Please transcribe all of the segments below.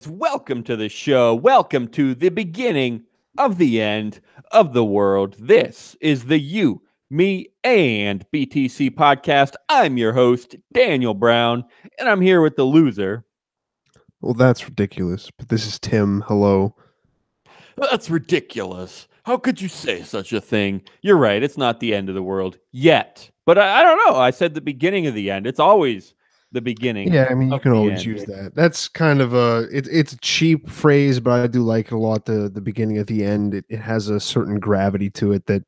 Welcome to the show. Welcome to the beginning of the end of the world. This is the You, Me, and BTC podcast. I'm your host, Daniel Brown, and I'm here with the loser. Well, that's ridiculous. But this is Tim. Hello. That's ridiculous. How could you say such a thing? You're right. It's not the end of the world yet. But I don't know. I said the beginning of the end. It's always the beginning Yeah, I mean, you of can the always end. use that. That's kind of it's a cheap phrase, but I do like it a lot. The beginning at the end, it has a certain gravity to it that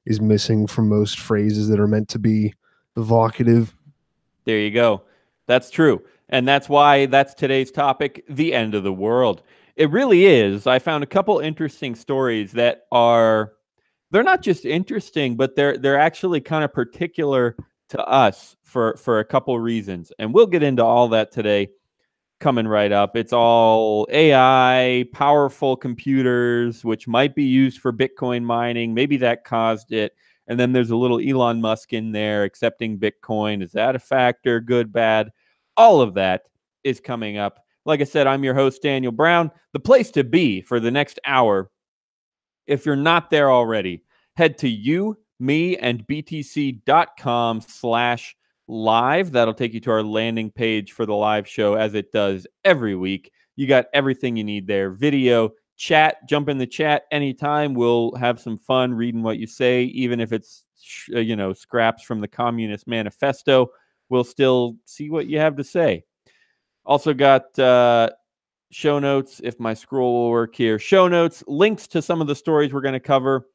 is missing from most phrases that are meant to be evocative. There you go. That's true. And that's why that's today's topic, the end of the world. It really is. I found a couple interesting stories that are they're not just interesting, but they're actually kind of particular to us for a couple reasons. And we'll get into all that today coming right up. It's all AI, powerful computers, which might be used for Bitcoin mining. Maybe that caused it. And then there's a little Elon Musk in there accepting Bitcoin. Is that a factor? Good, bad? All of that is coming up. Like I said, I'm your host, Daniel Brown. The place to be for the next hour, if you're not there already, head to you, me, and btc.com/live. That'll take you to our landing page for the live show as it does every week. You got everything you need there. Video, chat, jump in the chat anytime. We'll have some fun reading what you say, even if it's scraps from the Communist Manifesto. We'll still see what you have to say. Also got show notes, if my scroll will work here. Show notes, links to some of the stories we're going to cover.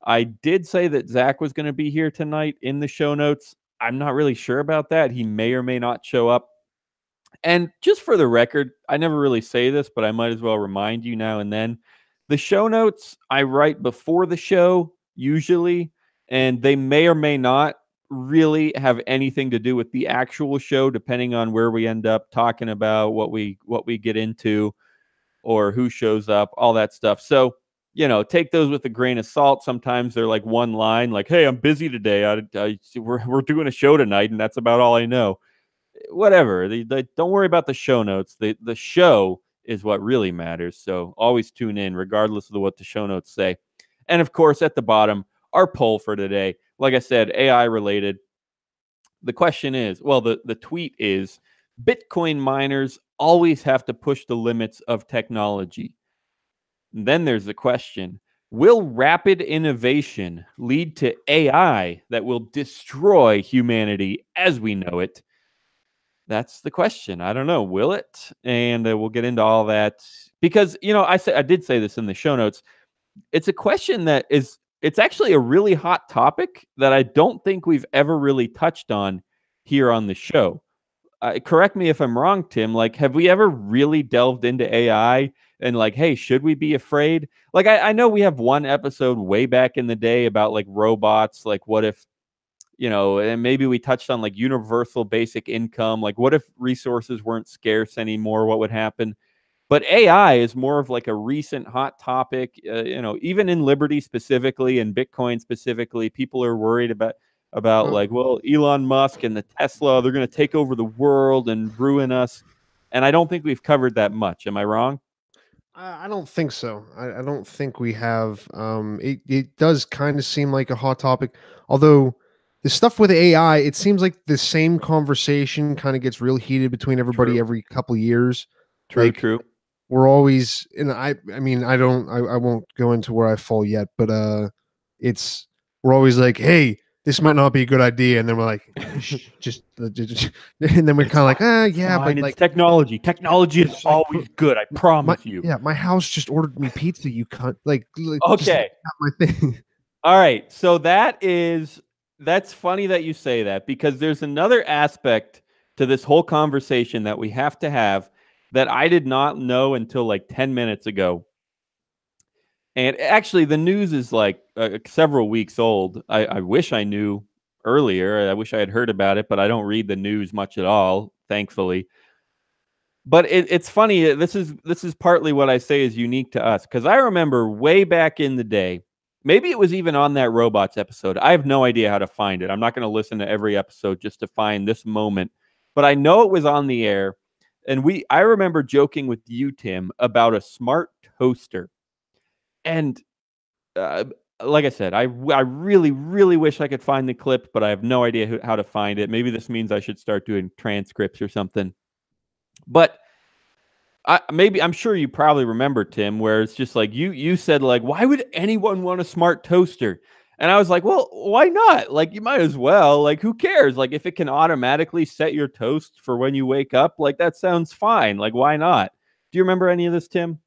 I did say that Zach was going to be here tonight in the show notes. I'm not really sure about that. He may or may not show up. And just for the record, I never really say this, but I might as well remind you now and then. The show notes I write before the show, usually, and they may or may not really have anything to do with the actual show, depending on where we end up talking about, what we get into, or who shows up, all that stuff. So, take those with a grain of salt. Sometimes they're like one line, like, "Hey, I'm busy today. We're doing a show tonight, and that's about all I know." Whatever. Don't worry about the show notes. The show is what really matters. So always tune in, regardless of what the show notes say. And of course, at the bottom, our poll for today. Like I said, AI related. The question is, well, the tweet is, Bitcoin miners always have to push the limits of technology. And then there's the question, will rapid innovation lead to AI that will destroy humanity as we know it? That's the question. I don't know. Will it? And we'll get into all that because I did say this in the show notes. It's a question that it's actually a really hot topic that I don't think we've ever really touched on here on the show. Correct me if I'm wrong, Tim. Like, have we ever really delved into AI and like, hey, should we be afraid? Like, I know we have one episode way back in the day about like robots. Like, what if and maybe we touched on like universal basic income. Like, what if resources weren't scarce anymore? What would happen? But AI is more of like a recent hot topic. Even in Liberty specifically and Bitcoin specifically, people are worried about Well, like, well, Elon Musk and the Tesla, they're going to take over the world and ruin us. And I don't think we've covered that much. Am I wrong? I don't think so. I don't think we have. It does kind of seem like a hot topic, although the stuff with AI, it seems like the same conversation kind of gets real heated between everybody True. every couple years. True. Like True. we're always, and I mean, I won't go into where I fall yet, but it's we're always like, hey, this might not be a good idea, and then we're like, shh, just and then we're It's kind of like, fine. It's yeah, fine. but It's like, technology. Technology is it's like, always good. I my promise you. yeah, my house just ordered me pizza. You cunt, just Okay. not my thing. All right. So that's funny that you say that because there's another aspect to this whole conversation that we have to have that I did not know until like 10 minutes ago. And actually, the news is like several weeks old. I wish I knew earlier. I wish I had heard about it, but I don't read the news much at all, thankfully. But it's funny. This is partly what I say is unique to us because I remember way back in the day. Maybe it was even on that robots episode. I have no idea how to find it. I'm not going to listen to every episode just to find this moment, but I know it was on the air. and I remember joking with you, Tim, about a smart toaster. And uh, like I said, I really, really wish I could find the clip, but I have no idea how to find it. Maybe this means I should start doing transcripts or something. But I'm sure you probably remember, Tim, where it's just like you said, like, why would anyone want a smart toaster? And I was like, well, why not? Like, you might as well. Like, who cares? Like, if it can automatically set your toast for when you wake up, like, that sounds fine. Like, why not? Do you remember any of this, Tim?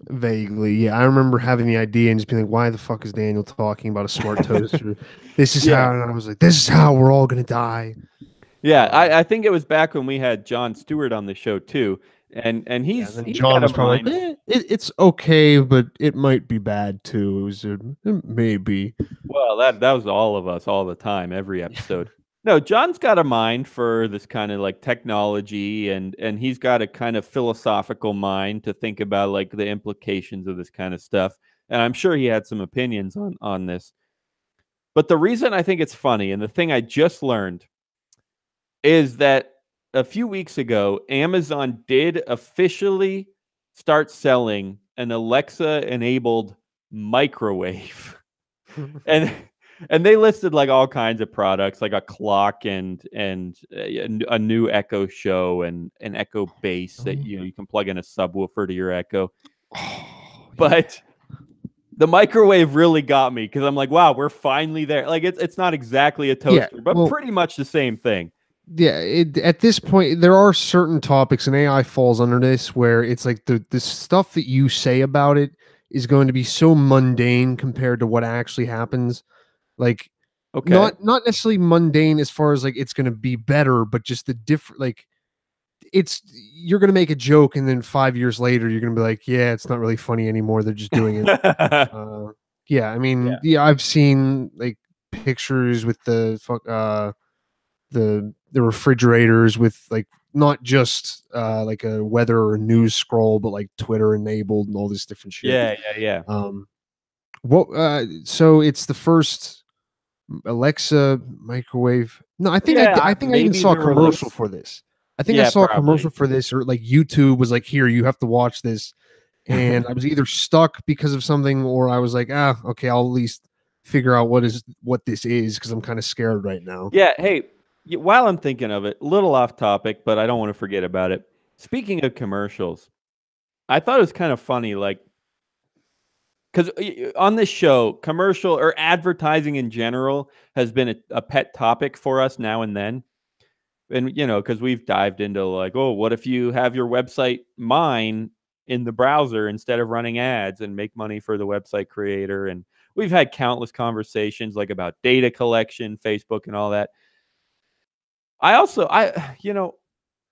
Vaguely, yeah. I remember having the idea and just being like, "Why the fuck is Daniel talking about a smart toaster? This is Yeah. how." And I was like, "This is how we're all gonna die." Yeah, Um, I think it was back when we had John Stewart on the show too, and yeah. And then he's John got a was probably mind. like, "It's okay, but it might be bad too." It was maybe. Well, that was all of us all the time, every episode. No, John's got a mind for this kind of like technology, and he's got a kind of philosophical mind to think about like the implications of this kind of stuff. And I'm sure he had some opinions on this. But the reason I think it's funny, and the thing I just learned, is that a few weeks ago, Amazon did officially start selling an Alexa enabled microwave. and and they listed like all kinds of products, like a clock and a new Echo Show and an Echo Base that Really? you can plug in a subwoofer to your Echo. Oh, yeah. But the microwave really got me because I'm like, wow, we're finally there. Like it's not exactly a Yeah. toaster, but Well, pretty much the same thing. yeah. At this point, there are certain topics, and AI falls under this, where it's like the stuff that you say about it is going to be so mundane compared to what actually happens. Like, Okay. not necessarily mundane as far as like it's going to be better, but just the different like it's you're going to make a joke and then 5 years later you're going to be like, yeah, it's not really funny anymore. They're just doing it. Uh, yeah, I mean, Yeah. yeah, I've seen like pictures with the refrigerators with like not just like a weather or news scroll, but like Twitter enabled and all this different shit. Yeah, yeah, yeah. Um, what? So it's the first Alexa microwave. No, Yeah, I think I even maybe saw a the commercial release. for this. I think I Yeah, saw a commercial probably. for this, or like YouTube was like, "Here, you have to watch this." And I was either stuck because of something, or I was like, "Ah, okay, I'll at least figure out what this is because I'm kind of scared right now." Yeah, hey, while I'm thinking of it, little off topic, but I don't want to forget about it. Speaking of commercials, I thought it was kind of funny, like, because on this show, commercial or advertising in general has been a pet topic for us now and then. And, because we've dived into like, oh, what if you have your website mine in the browser instead of running ads and make money for the website creator? And we've had countless conversations like about data collection, Facebook, and all that. I also, I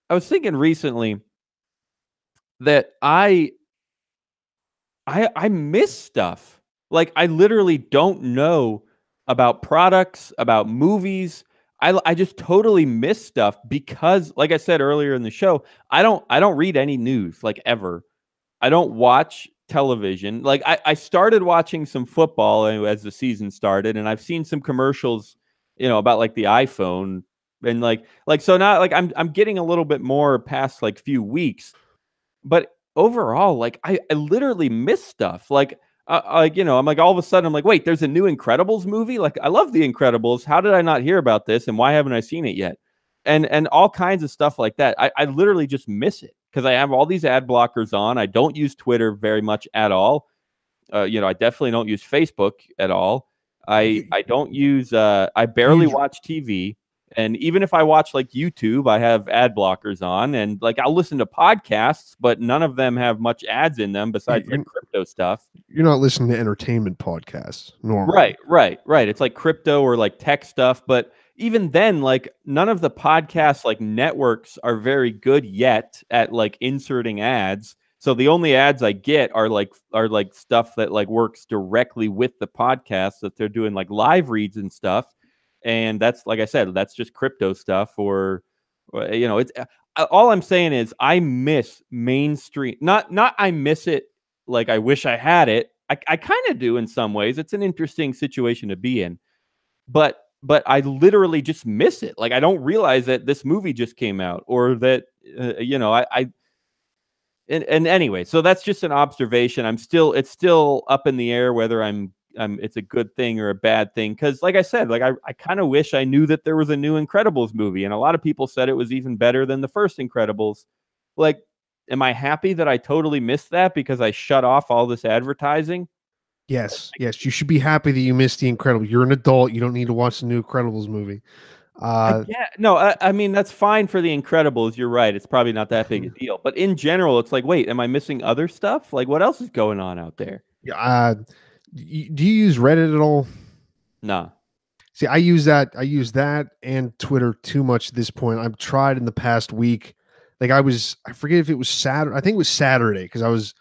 was thinking recently that I miss stuff. Like I literally don't know about products, about movies. I just totally miss stuff because like I said earlier in the show, I don't read any news like ever. I don't watch television. Like I started watching some football as the season started and I've seen some commercials, about like the iPhone and like so now like I'm getting a little bit more past like few weeks, but overall, like I literally miss stuff. I'm like all of a sudden I'm like, wait, there's a new Incredibles movie. Like I love the Incredibles. How did I not hear about this? And why haven't I seen it yet? And all kinds of stuff like that. I literally just miss it because I have all these ad blockers on. I don't use Twitter very much at all. I definitely don't use Facebook at all. I don't use I barely Andrew, watch TV. And even if I watch like YouTube, I have ad blockers on and like I'll listen to podcasts, but none of them have much ads in them besides like you're crypto stuff. you're not listening to entertainment podcasts Right, normally. right, right. It's like crypto or like tech stuff, but even then, like none of the podcasts like networks are very good yet at like inserting ads. So the only ads I get are like stuff that like works directly with the podcast that they're doing like live reads and stuff. And that's like I said, that's just crypto stuff or it's all I'm saying is I miss mainstream. Not I miss it like I wish I had it. I kind of do in some ways. It's an interesting situation to be in. But but I literally just miss it. Like I don't realize that this movie just came out, or that I and anyway, so that's just an observation. It's still up in the air whether it's a good thing or a bad thing, because like I said, like I kind of wish I knew that there was a new Incredibles movie, and a lot of people said it was even better than the first Incredibles. Like, am I happy that I totally missed that because I shut off all this advertising? Yes, yes, you should be happy that you missed The Incredibles. You're an adult. You don't need to watch the new Incredibles movie. Yeah, no, I mean that's fine for the Incredibles. You're right; it's probably not that big a deal. But in general, it's like, wait, am I missing other stuff? Like, what else is going on out there? Yeah, do you use Reddit at all? Nah. See, I use that. I use that and Twitter too much at this point. I've tried in the past week. Like I forget if it was Saturday. I think it was Saturday because I was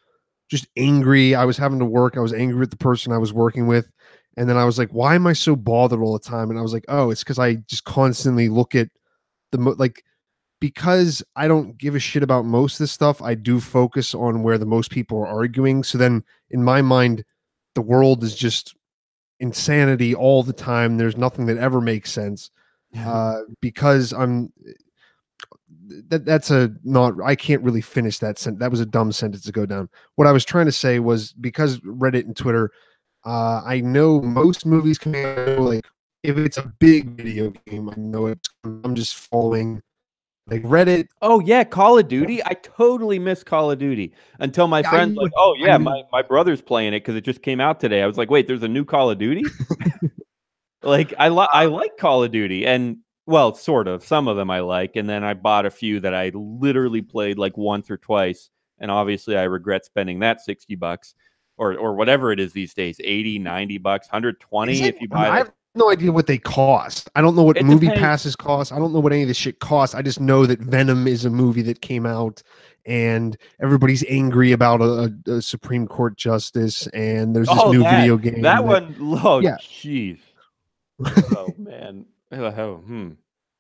just angry. I was having to work. I was angry with the person I was working with. And then I was like, why am I so bothered all the time? And I was like, oh, it's because I just constantly look at like, because I don't give a shit about most of this stuff, I do focus on where the most people are arguing. So then in my mind, the world is just insanity all the time. There's nothing that ever makes sense. Because that's a not I can't really finish that sentence. That was a dumb sentence to go down. What I was trying to say was because Reddit and Twitter, I know most movies coming out, like if it's a big video game, I know it's I'm just following like Reddit. Oh yeah, Call of Duty. I totally miss Call of Duty until my I friend's knew like, "Oh I yeah, knew my brother's playing it because it just came out today." I was like, "Wait, there's a new Call of Duty?" Like I like Call of Duty, and well, sort of. Some of them I like, and then I bought a few that I literally played like once or twice, and obviously I regret spending that $60 or whatever it is these days, 80, $90, is 120 it if you I mean buy I like have no idea what they cost. I don't know what it movie depends. passes cost. I don't know what any of this shit costs. I just know that Venom is a movie that came out and everybody's angry about a Supreme Court justice and there's this Oh, new that video game that that one, oh yeah. jeez. Oh man.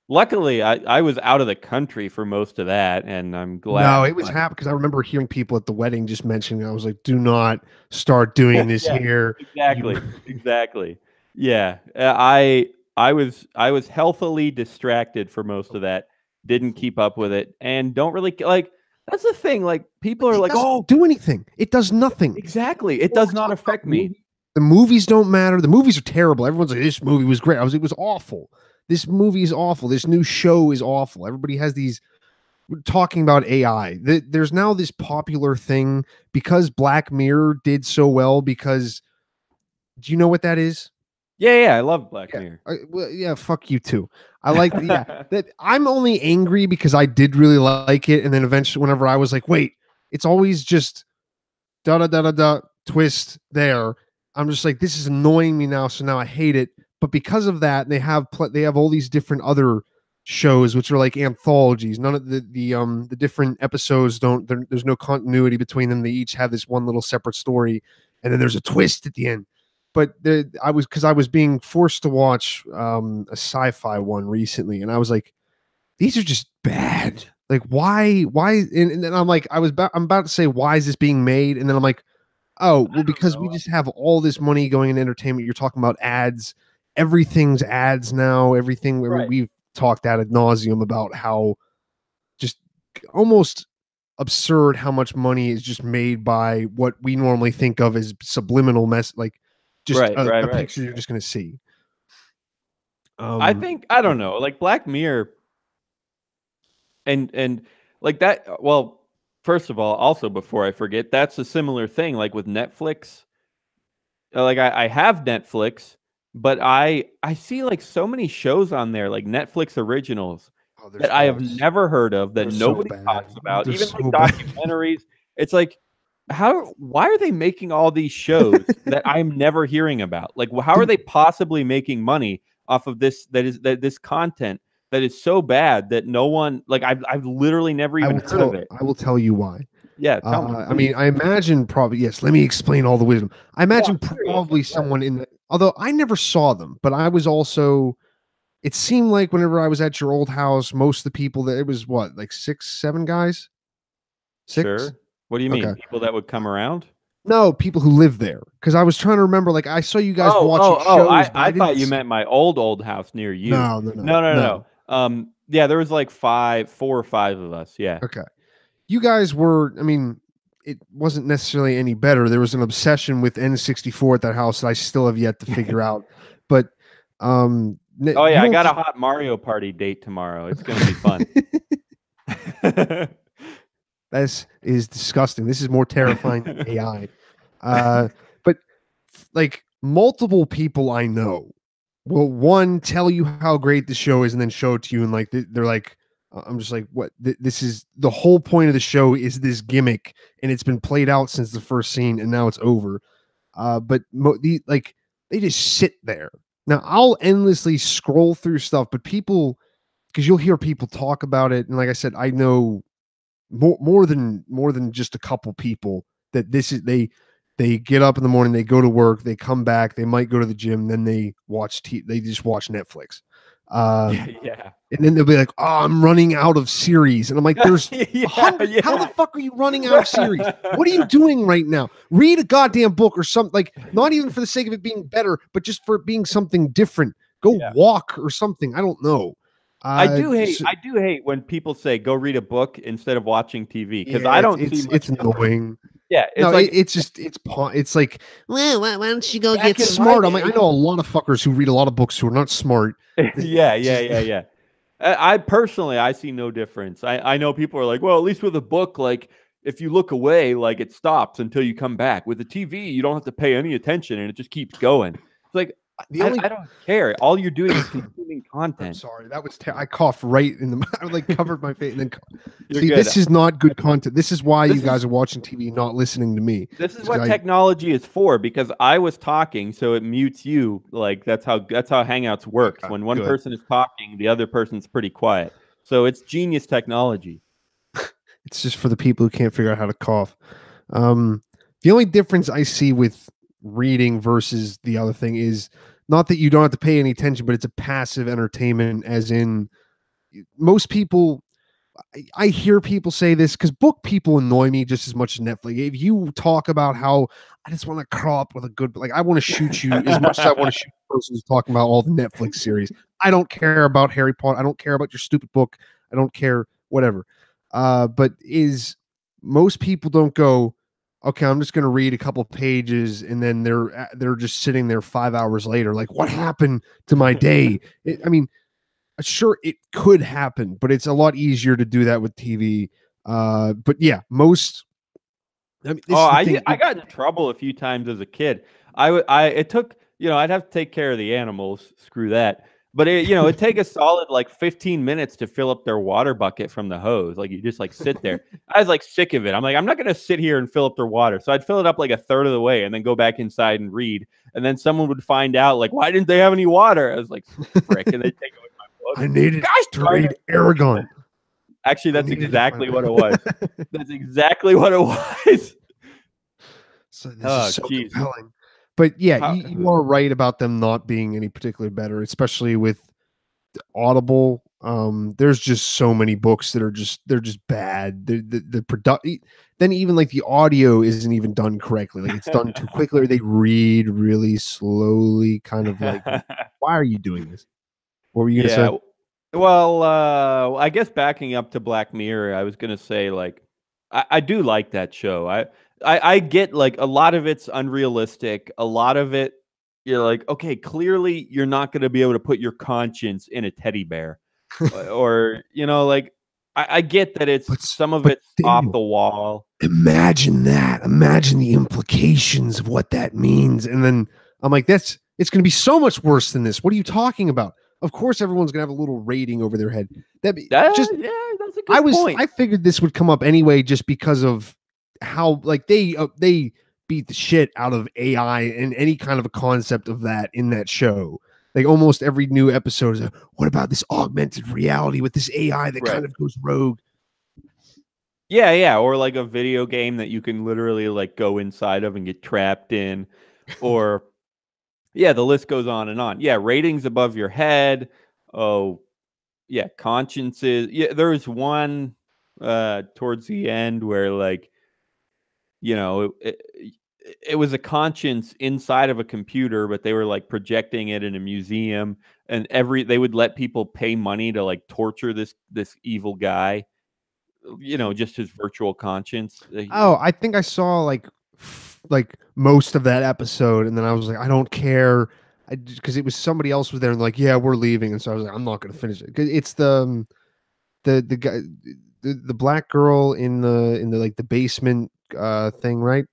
Luckily, I was out of the country for most of that, and I'm glad. No, it was But happening because I remember hearing people at the wedding just mentioning. I was like, "Do not start doing this yeah, here." You, exactly, exactly. Yeah, I was healthily distracted for most of that. Didn't keep up with it, and don't really like. That's the thing. Like people are it like, doesn't "Oh, do anything. It does nothing. exactly." It We're does not talking about affect me. the movies don't matter. The movies are terrible. Everyone's like, "This movie was great." I was, it was awful. This movie is awful. This new show is awful. Everybody has these we're talking about AI. There's now this popular thing because Black Mirror did so well. Because do you know what that is? Yeah, yeah. I love Black Yeah. Mirror. Well, yeah, fuck you too. I like yeah, that I'm only angry because I did really like it. And then eventually, whenever I was like, wait, it's always just da da da da da twist there. I'm just like, this is annoying me now. So now I hate it. But because of that, they have all these different other shows which are like anthologies. None of the different episodes don't there's no continuity between them. They each have this one little separate story, and then there's a twist at the end. But I was being forced to watch a sci-fi one recently, and I was like, these are just bad. Like why? And then I'm like, I'm about to say, why is this being made? And then I'm like, oh, well, I don't because we know. just have all this money going in entertainment. You're talking about ads. Everything's ads now. Everything. I mean, Right. we've talked ad nauseum about how just almost absurd how much money is just made by what we normally think of as subliminal like just Right, right, a right. picture you're just going to see. I Um, think I don't know, like Black Mirror and like that well, first of all, also before I forget, that's a similar thing like with Netflix. Like I have Netflix, but I see like so many shows on there, like Netflix originals oh, there's that I all have never heard of, that they're so nobody bad. talks about, They're even like so bad. documentaries. It's like why are they making all these shows that I'm never hearing about? Like how are Dude, they possibly making money off of this content that is so bad that no one like I've literally never even heard of it. I will tell you why. Yeah, tell me, I mean, please. I imagine probably yes. Let me explain all the wisdom. I No, imagine I'm curious. I'm probably excited. someone in the. Although I never saw them, but I was also. It seemed like whenever I was at your old house, most of the people that it was what like six, seven guys, six. Sure. What do you mean? Okay, People that would come around? No, people who live there. Because I was trying to remember, like I saw you guys Oh, watching oh, oh! shows, but I I thought didn't you see. meant my old house near you. No, no, no, No, no, no, no. no. Yeah, there was like 4 or 5 of us. Yeah. Okay. You guys were, I mean, it wasn't necessarily any better. There was an obsession with N64 at that house that I still have yet to figure out. But Oh you yeah, I don't got a get hot Mario Party date tomorrow. It's gonna be fun. this is disgusting. This is more terrifying than AI. But like multiple people I know will one tell you how great the show is and then show it to you and like they're like I'm just like what this is the whole point of the show is this gimmick and it's been played out since the first scene and now it's over. But like they just sit there. Now I'll endlessly scroll through stuff, but people because you'll hear people talk about it and like I said I know more than just a couple people that this is they get up in the morning, they go to work, they come back, they might go to the gym, then they just watch Netflix. Uh, Yeah, yeah. and then they'll be like, "Oh, I'm running out of series," and I'm like, "There's a Yeah, hundred. How the yeah. fuck are you running out of series? What are you doing right now? Read a goddamn book or something. Like, not even for the sake of it being better, but just for it being something different. Go Yeah. walk or something. I don't know. So, I do hate when people say go read a book instead of watching TV because yeah, I don't see it's much difference. annoying. Yeah, No, it's like it's just it's like, well, why don't you go get back in my smart? I'm like, I day. know a lot of fuckers who read a lot of books who are not smart. Yeah, It's yeah, just yeah, yeah. I personally, I see no difference. I know people are like, well, at least with a book, like if you look away, like it stops until you come back. With a TV, you don't have to pay any attention and it just keeps going. It's like the only I don't care. All you're doing is consuming I'm content. sorry. That was I coughed right in the I like covered my face and then You're see good. this is not good content. This is why you This guys is are watching TV, not listening to me. this is Because what technology is for because I was talking, so it mutes you. Like that's how Hangouts works. okay, When one good. person is talking, the other person's pretty quiet. So it's genius technology. It's just for the people who can't figure out how to cough. Um, the only difference I see with reading versus the other thing is not that you don't have to pay any attention, but it's a passive entertainment, as in most people I hear people say this because book people annoy me just as much as Netflix. If you talk about how I just want to curl up with a good, like I want to shoot you as much as I want to shoot the person who's talking about all the Netflix series. I don't care about Harry Potter. I don't care about your stupid book. I don't care whatever. But is most people don't go, okay, I'm just going to read a couple pages and then they're just sitting there 5 hours later, like what happened to my day? I mean, sure it could happen, but it's a lot easier to do that with TV. But yeah, most I mean this Oh, is the thing. I got in trouble a few times as a kid. I it took I'd have to take care of the animals. Screw that. But it'd take a solid like 15 minutes to fill up their water bucket from the hose. Like you just like sit there. I was like sick of it. I'm like, I'm not gonna sit here and fill up their water. So I'd fill it up like a third of the way and then go back inside and read. And then someone would find out like, why didn't they have any water? I was like, frick, and they take away my book. I needed Gosh to darn read it. Aragon. Actually, I that's needed to find exactly what it was. That's exactly what it was. so this is Oh, so jeez. compelling. But yeah, How you are right about them not being any particularly better, especially with Audible. There's just so many books that are they're just bad. The product then even like the audio isn't even done correctly. Like it's done too quickly, or they read really slowly, kind of like, why are you doing this? What were you gonna Yeah. say? Well, I guess backing up to Black Mirror, I was gonna say like I do like that show. I get like a lot of it's unrealistic. A lot of it, you're like, okay, clearly you're not gonna be able to put your conscience in a teddy bear, or like I get that it's But some of but it's off Daniel, the wall. imagine that. Imagine the implications of what that means. And then I'm like, it's going to be so much worse than this. What are you talking about? Of course, everyone's going to have a little rating over their head. That just Yeah, that's a good point. I figured this would come up anyway, just because of how like they beat the shit out of AI and any kind of a concept of that in that show. Like almost every new episode is, what about this augmented reality with this AI that Right. kind of goes rogue? Yeah, yeah, or like a video game that you can literally like go inside of and get trapped in, or yeah, the list goes on and on. Yeah, ratings above your head. Oh, yeah, consciences. Yeah, there was one towards the end where like, you know, it was a conscience inside of a computer, but they were like projecting it in a museum, and they would let people pay money to like torture this evil guy, just his virtual conscience. Oh, I think I saw like most of that episode, and then I was like, I don't care, because it was somebody else was there, and like, yeah, we're leaving, and so I was like, I'm not gonna finish it. 'Cause it's the guy, the black girl in the like the basement thing, right?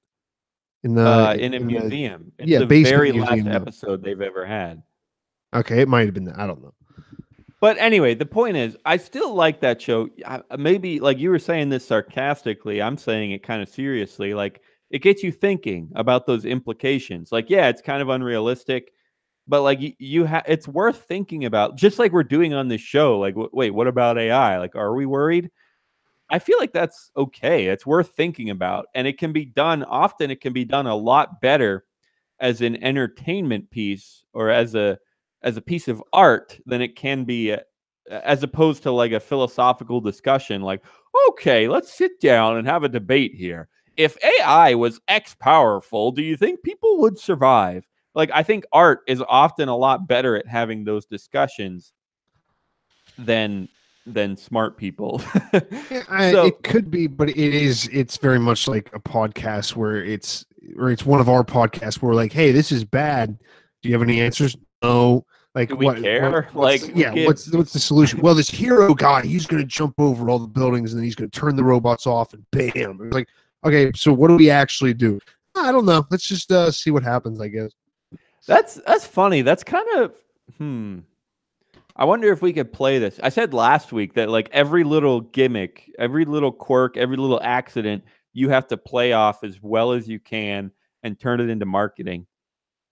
In a In the museum. It's yeah, the basement very last museum though. episode they've ever had. Okay, it might have been that. I don't know. But anyway, the point is, I still like that show. Maybe like you were saying this sarcastically, I'm saying it kind of seriously. Like it gets you thinking about those implications. Like, yeah, it's kind of unrealistic, but like it's worth thinking about. Just like we're doing on this show. Like, wait, what about AI? Like, are we worried? I feel like that's okay. It's worth thinking about, and it can be done. Often, it can be done a lot better as an entertainment piece or as a piece of art than it can be as opposed to like a philosophical discussion like, okay, let's sit down and have a debate here. If AI was X powerful, do you think people would survive? Like, I think art is often a lot better at having those discussions than smart people. Yeah, So it could be, but it's very much like a podcast where it's one of our podcasts where we're like, hey, this is bad. Do you have any answers? No. Like do we care? Like, who gives? what's the solution? Well, this hero guy, he's gonna jump over all the buildings and then he's gonna turn the robots off and bam. It's like, okay, so what do we actually do? I don't know. Let's just see what happens, I guess. That's funny. That's kind of I wonder if we could play this. I said last week that like every little gimmick, every little quirk, every little accident, you have to play off as well as you can and turn it into marketing.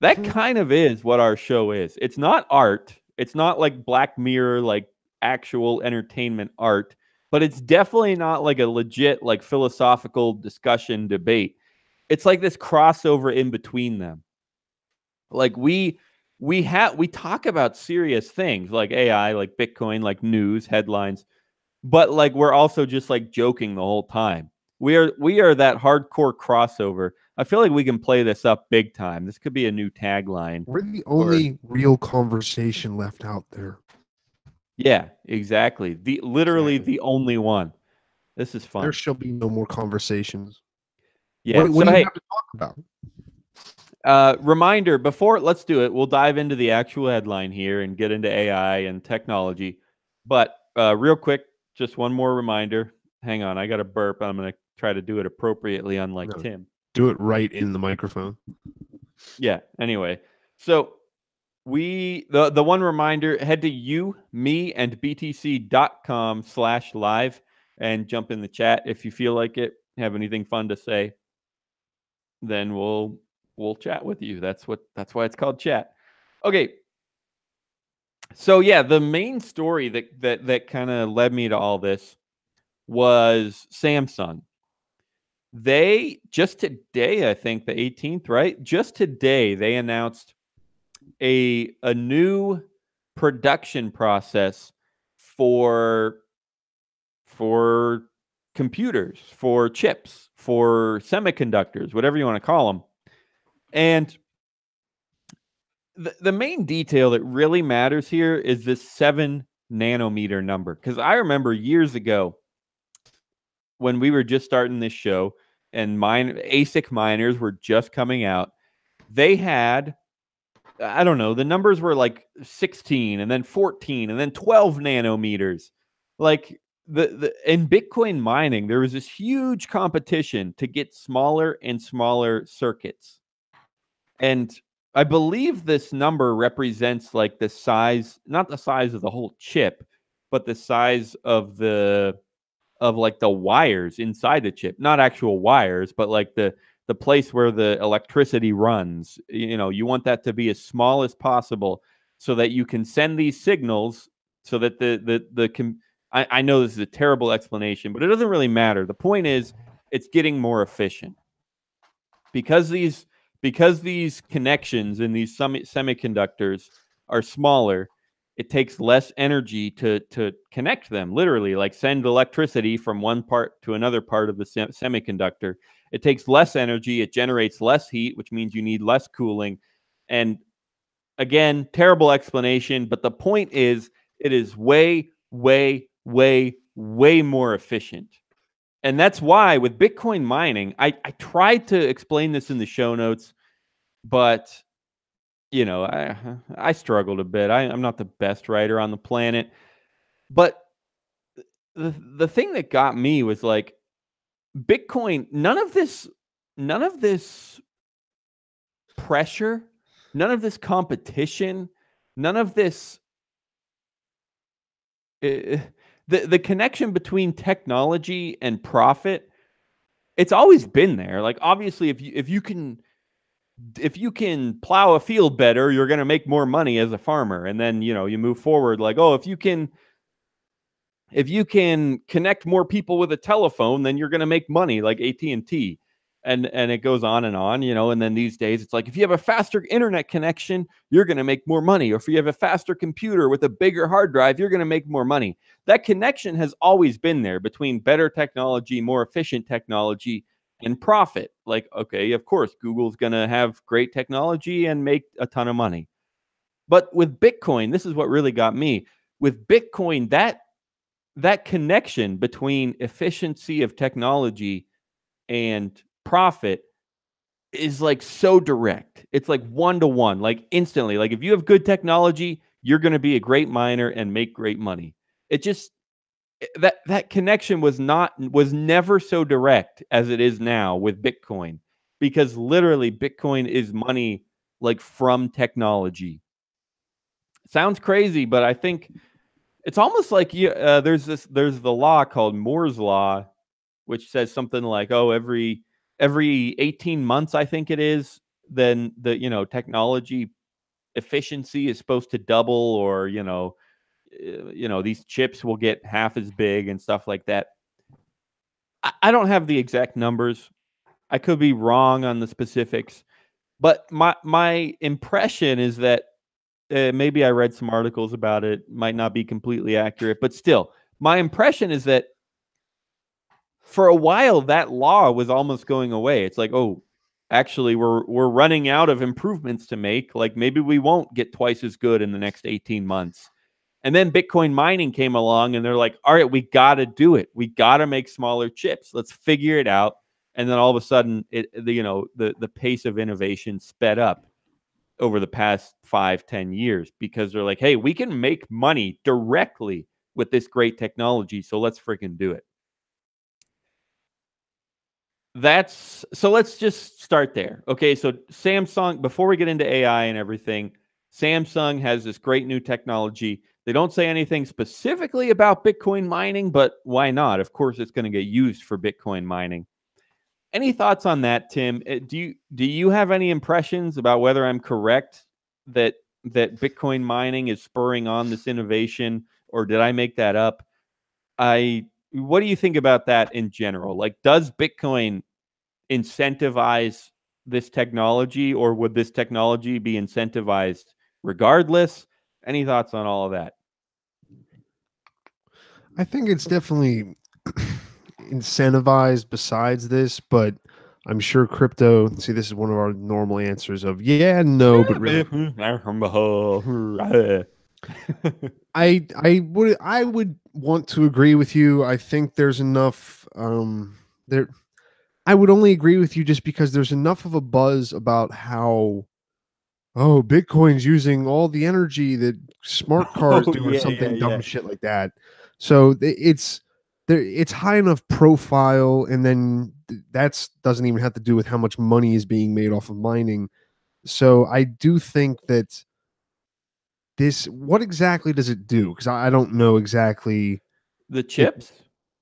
That kind of is what our show is. It's not art. It's not like Black Mirror, like actual entertainment art, but it's definitely not like a legit, like philosophical discussion debate. It's like this crossover in between them. Like we talk about serious things like AI, like Bitcoin, like news, headlines, but like we're also just like joking the whole time. We are that hardcore crossover. I feel like we can play this up big time. This could be a new tagline. We're the Or only real conversation left out there. yeah, exactly. Literally Exactly. the only one. This is There fun. shall be no more conversations. Yeah. What So do you hey, have to talk about? reminder before let's do it. We'll dive into the actual headline here and get into AI and technology. But real quick, just one more reminder. Hang on, I got a burp. I'm going to try to do it appropriately, unlike No, Tim. do it right in the microphone. Yeah. Anyway, so the one reminder: head to you, me, and btc.com/live and jump in the chat if you feel like it. Have anything fun to say? Then we'll chat with you. That's why it's called chat. Okay. So yeah, the main story that kind of led me to all this was Samsung. They just today, I think the 18th, right? Just today they announced a new production process for for computers, for chips, for semiconductors, whatever you want to call them. And the main detail that really matters here is this 7 nanometer number. Because I remember years ago when we were just starting this show and ASIC miners were just coming out, they had, I don't know, the numbers were like 16 and then 14 and then 12 nanometers. Like in Bitcoin mining, there was this huge competition to get smaller and smaller circuits. And I believe this number represents like the size, not the size of the whole chip, but the size of like the wires inside the chip, not actual wires, but like the place where the electricity runs. You want that to be as small as possible so that you can send these signals so that I know this is a terrible explanation, but it doesn't really matter. The point is it's getting more efficient because these connections in these semiconductors are smaller. it takes less energy to connect them, literally, like send electricity from one part to another part of the semiconductor. It takes less energy, it generates less heat, which means you need less cooling. And again, terrible explanation, but the point is it is way, way, way, way more efficient. And that's why with Bitcoin mining, I tried to explain this in the show notes, but I struggled a bit. I'm not the best writer on the planet, but the thing that got me was like Bitcoin. None of this pressure, none of this competition, none of this. The connection between technology and profit, it's always been there. Like obviously, if you can plow a field better, you're going to make more money as a farmer. And then, you move forward like, oh, if you can connect more people with a telephone, then you're going to make money like AT&T. And it goes on, and then these days it's like if you have a faster internet connection, you're going to make more money. Or if you have a faster computer with a bigger hard drive, you're going to make more money. That connection has always been there between better technology, more efficient technology, and profit. Like, okay, of course, Google's going to have great technology and make a ton of money. But with Bitcoin, this is what really got me. With Bitcoin, that connection between efficiency of technology and profit is like so direct. It's like 1-to-1, like instantly. Like if you have good technology, you're going to be a great miner and make great money. It just that connection was never so direct as it is now with Bitcoin, because literally Bitcoin is money like from technology. Sounds crazy, but I think it's almost like there's the law called Moore's law, which says something like, oh, every 18 months, I think it is, then the technology efficiency is supposed to double, or these chips will get half as big and stuff like that. I don't have the exact numbers. I could be wrong on the specifics, but my impression is that maybe I read some articles about it, might not be completely accurate, but still, my impression is that for a while that law was almost going away. It's like, oh, actually we're running out of improvements to make. Like maybe we won't get twice as good in the next 18 months. And then Bitcoin mining came along and they're like, all right, we got to do it. We got to make smaller chips. Let's figure it out. And then all of a sudden the pace of innovation sped up over the past 5-10 years, because they're like, hey, we can make money directly with this great technology. So let's freaking do it. So let's just start there. Okay, so Samsung, before we get into AI and everything, Samsung has this great new technology. They don't say anything specifically about Bitcoin mining, but why not? Of course, it's going to get used for Bitcoin mining. Any thoughts on that, Tim? Do you have any impressions about whether I'm correct that Bitcoin mining is spurring on this innovation, or did I make that up? What do you think about that in general? Like, does Bitcoin incentivize this technology, or would this technology be incentivized regardless? Any thoughts on all of that? I think it's definitely incentivized besides this, but I'm sure crypto. See, this is one of our normal answers of yeah, no, but really, I would want to agree with you. I think there's enough there. I would only agree with you just because there's enough of a buzz about how Bitcoin's using all the energy that smart cars Oh do or yeah, something yeah. dumb shit like that. So it's there. It's high enough profile, and then that's doesn't even have to do with how much money is being made off of mining. So I do think that this. What exactly does it do? Because I don't know exactly. The It chips.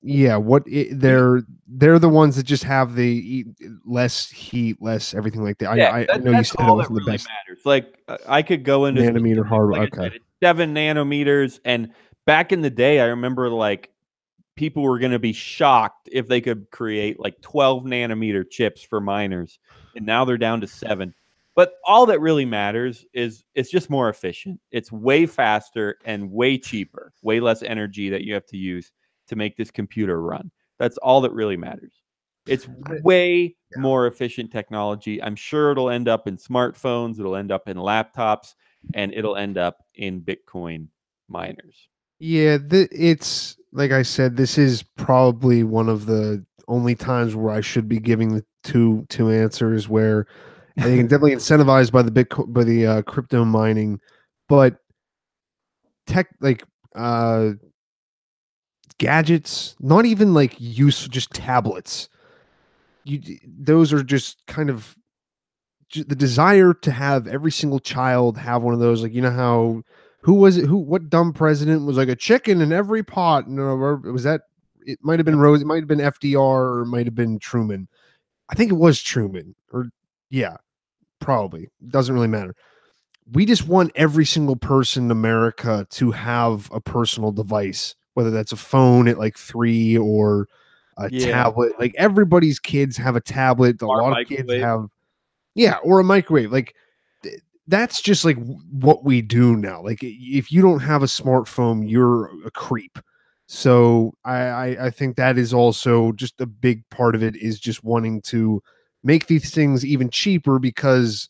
yeah. We They're the ones that just have the less heat, less everything like that. Yeah, I know you that's said it all that wasn't the really best matters. Like, I could go into nanometer specifics. hard. Like I Okay. said, it's 7 nanometers, and back in the day, I remember, like, people were gonna be shocked if they could create, like, 12 nanometer chips for miners, and now they're down to 7. But all that really matters is it's just more efficient. It's way faster and way cheaper, way less energy that you have to use to make this computer run. That's all that really matters. It's way Yeah. more efficient technology. I'm sure it'll end up in smartphones, it'll end up in laptops, and it'll end up in Bitcoin miners. Yeah, it's like I said, this is probably one of the only times where I should be giving the two answers. Where I think definitely incentivized by the Bitcoin, by the crypto mining, but tech like uh gadgets, not even like use, just tablets. Those are just kind of the desire to have every single child have one of those. Like, you know how, who was it? What dumb president was like a chicken in every pot? No, was that? It might have been Yep. Rose. It might have been FDR, or it might have been Truman. I think it was Truman. Or yeah, probably doesn't really matter. We just want every single person in America to have a personal device, whether that's a phone at like 3 or a Yeah. tablet. Like everybody's kids have a tablet. A Our lot of kids microwave. have, yeah, or a microwave. Like that's just like what we do now. Like if you don't have a smartphone, you're a creep. So I think that is also just a big part of it, is just wanting to make these things even cheaper, because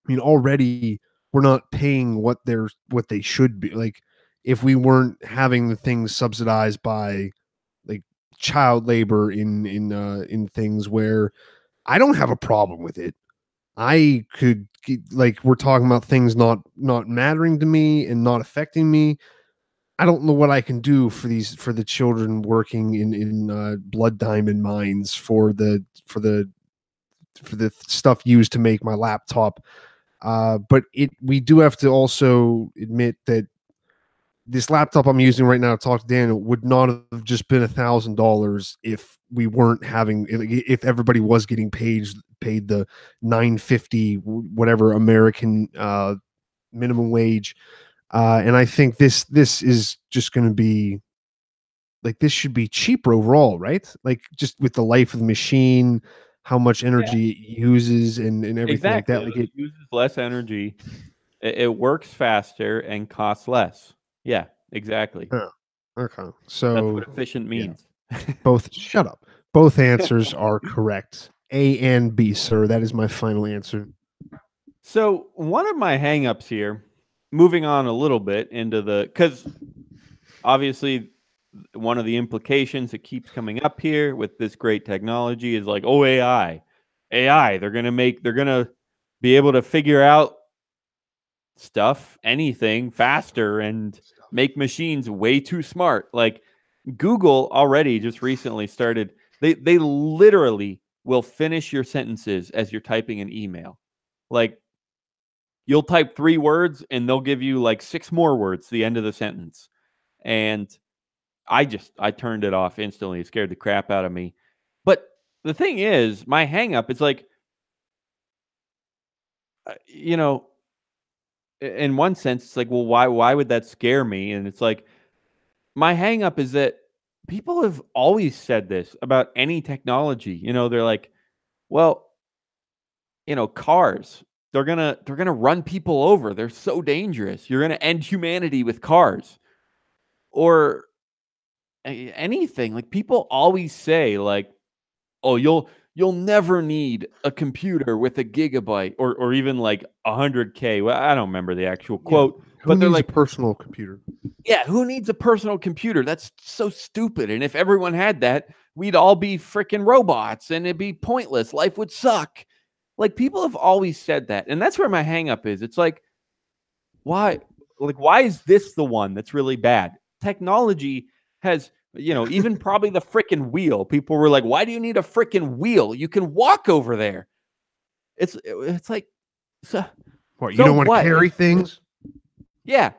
I mean already we're not paying what they should be. Like if we weren't having the things subsidized by like child labor in things where I don't have a problem with it. I could like, we're talking about things not mattering to me and not affecting me. I don't know what I can do for the children working in blood diamond mines for the stuff used to make my laptop. But we do have to also admit that this laptop I'm using right now to talk to Daniel would not have just been $1,000 if we weren't having, if everybody was getting paid the 950 whatever American minimum wage. And I think this is just going to be like, this should be cheaper overall, right? Like just with the life of the machine, how much Yeah, energy it uses, and everything like exactly. that. It Like it, uses less energy. It works faster and costs less. Yeah, exactly. huh, okay. That's what So efficient yeah, means. both, shut up. Both answers are correct. A and B, sir. That is my final answer. So, one of my hangups here, moving on a little bit into because obviously one of the implications that keeps coming up here with this great technology is like, oh, AI, they're gonna be able to figure out stuff, anything faster and make machines way too smart. Like Google already just recently started, they literally will finish your sentences as you're typing an email. Like you'll type 3 words and they'll give you like 6 more words to the end of the sentence. And I turned it off instantly. It scared the crap out of me. But the thing is, my hang up is like, you know, in one sense, it's like, well, why would that scare me? And it's like, my hang up is that people have always said this about any technology. They're like, well, cars, they're gonna run people over. They're so dangerous. You're gonna end humanity with cars. Or anything. Like people always say, like, oh, you'll never need a computer with a gigabyte or even like 100K. Well, I don't remember the actual Yeah. quote, Who but they're needs a like, personal computer? yeah, who needs a personal computer? That's so stupid. And if everyone had that, we'd all be freaking robots and it'd be pointless. Life would suck. Like people have always said that. And that's where my hang up is. It's like, why why is this the one that's really bad? Technology has, even probably the freaking wheel. People were like, why do you need a freaking wheel? You can walk over there. It's like, so, What, you so don't want to what? carry things? Yeah.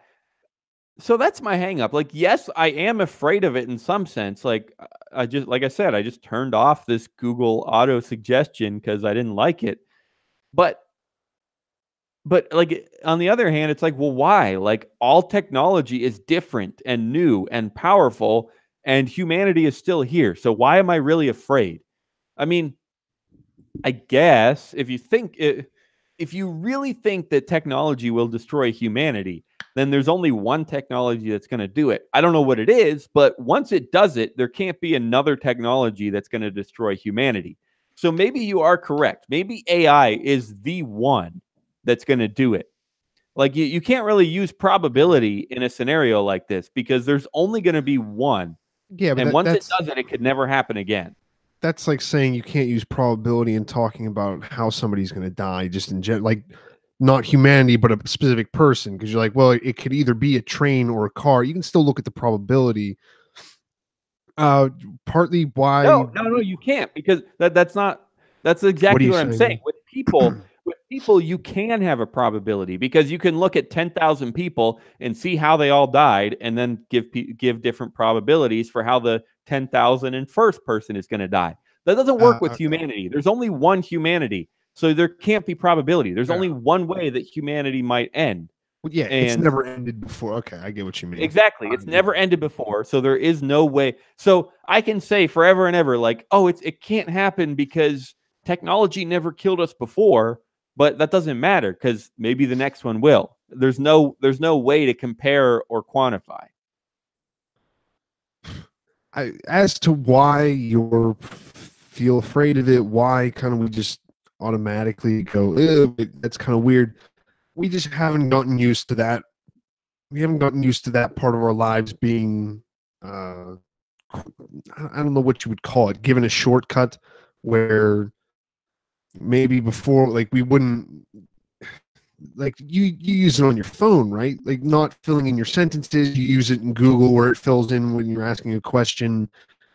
So that's my hang up. Like, yes, I am afraid of it in some sense. Like like I said, I just turned off this Google auto suggestion because I didn't like it. But like on the other hand, it's like, well, why? Like all technology is different and new and powerful, and humanity is still here. So why am I really afraid? I mean, I guess if you think it, if you really think that technology will destroy humanity, then there's only one technology that's going to do it. I don't know what it is, but once it does it, there can't be another technology that's going to destroy humanity. So maybe you are correct. Maybe AI is the one that's going to do it. Like you can't really use probability in a scenario like this because there's only going to be one. Yeah, but And once it that's does it, it could never happen again. that's like saying you can't use probability in talking about how somebody's going to die, just in general, like not humanity, but a specific person. Because you're like, well, it could either be a train or a car. You can still look at the probability. Uh, Partly why. No, you can't because that's What are exactly you what I'm saying. saying? With people, you can have a probability because you can look at 10,000 people and see how they all died, and then give different probabilities for how the 10,001st person is going to die. That doesn't work with Okay. humanity. There's only one humanity, so there can't be probability. There's Yeah. only one way that humanity might end, Well, yeah, it's and never ended before. Okay, I get what you mean. exactly. It's Yeah. never ended before, so there is no way. So I can say forever and ever, like, oh, it can't happen because technology never killed us before, but that doesn't matter because maybe the next one will. There's no way to compare or quantify. As to why you're feel afraid of it, why kind of we just automatically go, "Ew, that's kind of weird." We just haven't gotten used to that. We haven't gotten used to that part of our lives being, uh, I don't know what you would call it, given a shortcut where maybe before, like we wouldn't, like you use it on your phone, right? Like not filling in your sentences, you use it in Google where it fills in when you're asking a question.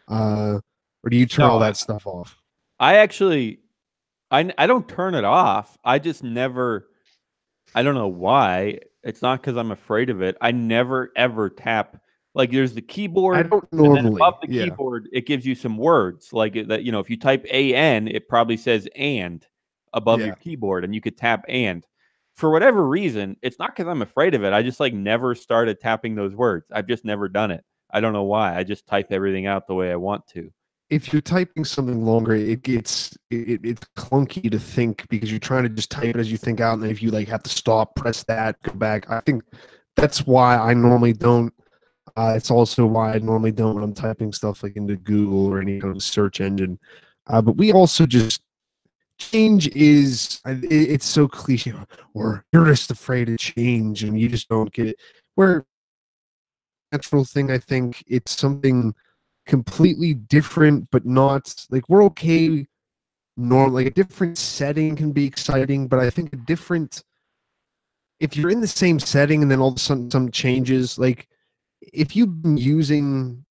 Or do you turn No, all that stuff off? I actually I don't turn it off. I just never. I don't know why. It's not because I'm afraid of it. I never ever tap. Like there's the I keyboard, don't and then above normally. the Yeah. keyboard, it gives you some words. Like that, if you type "an," it probably says "and" above your Yeah. keyboard, and you could tap "and." For whatever reason, it's not because I'm afraid of it. I just like never started tapping those words. I've just never done it. I don't know why. I just type everything out the way I want to. If you're typing something longer, it's clunky to think because you're trying to just type it as you think out, and then if you like have to stop, press that, go back. I think that's why I normally don't. It's also why I normally don't when I'm typing stuff like into Google or any kind of search engine. But we also just change is it's so cliche, or you're just afraid of change and you just don't get it. Where natural thing, I think it's something completely different, but not like we're okay. Normal, like a different setting can be exciting, but I think a different if you're in the same setting and then all of a sudden some changes, like if you've been using,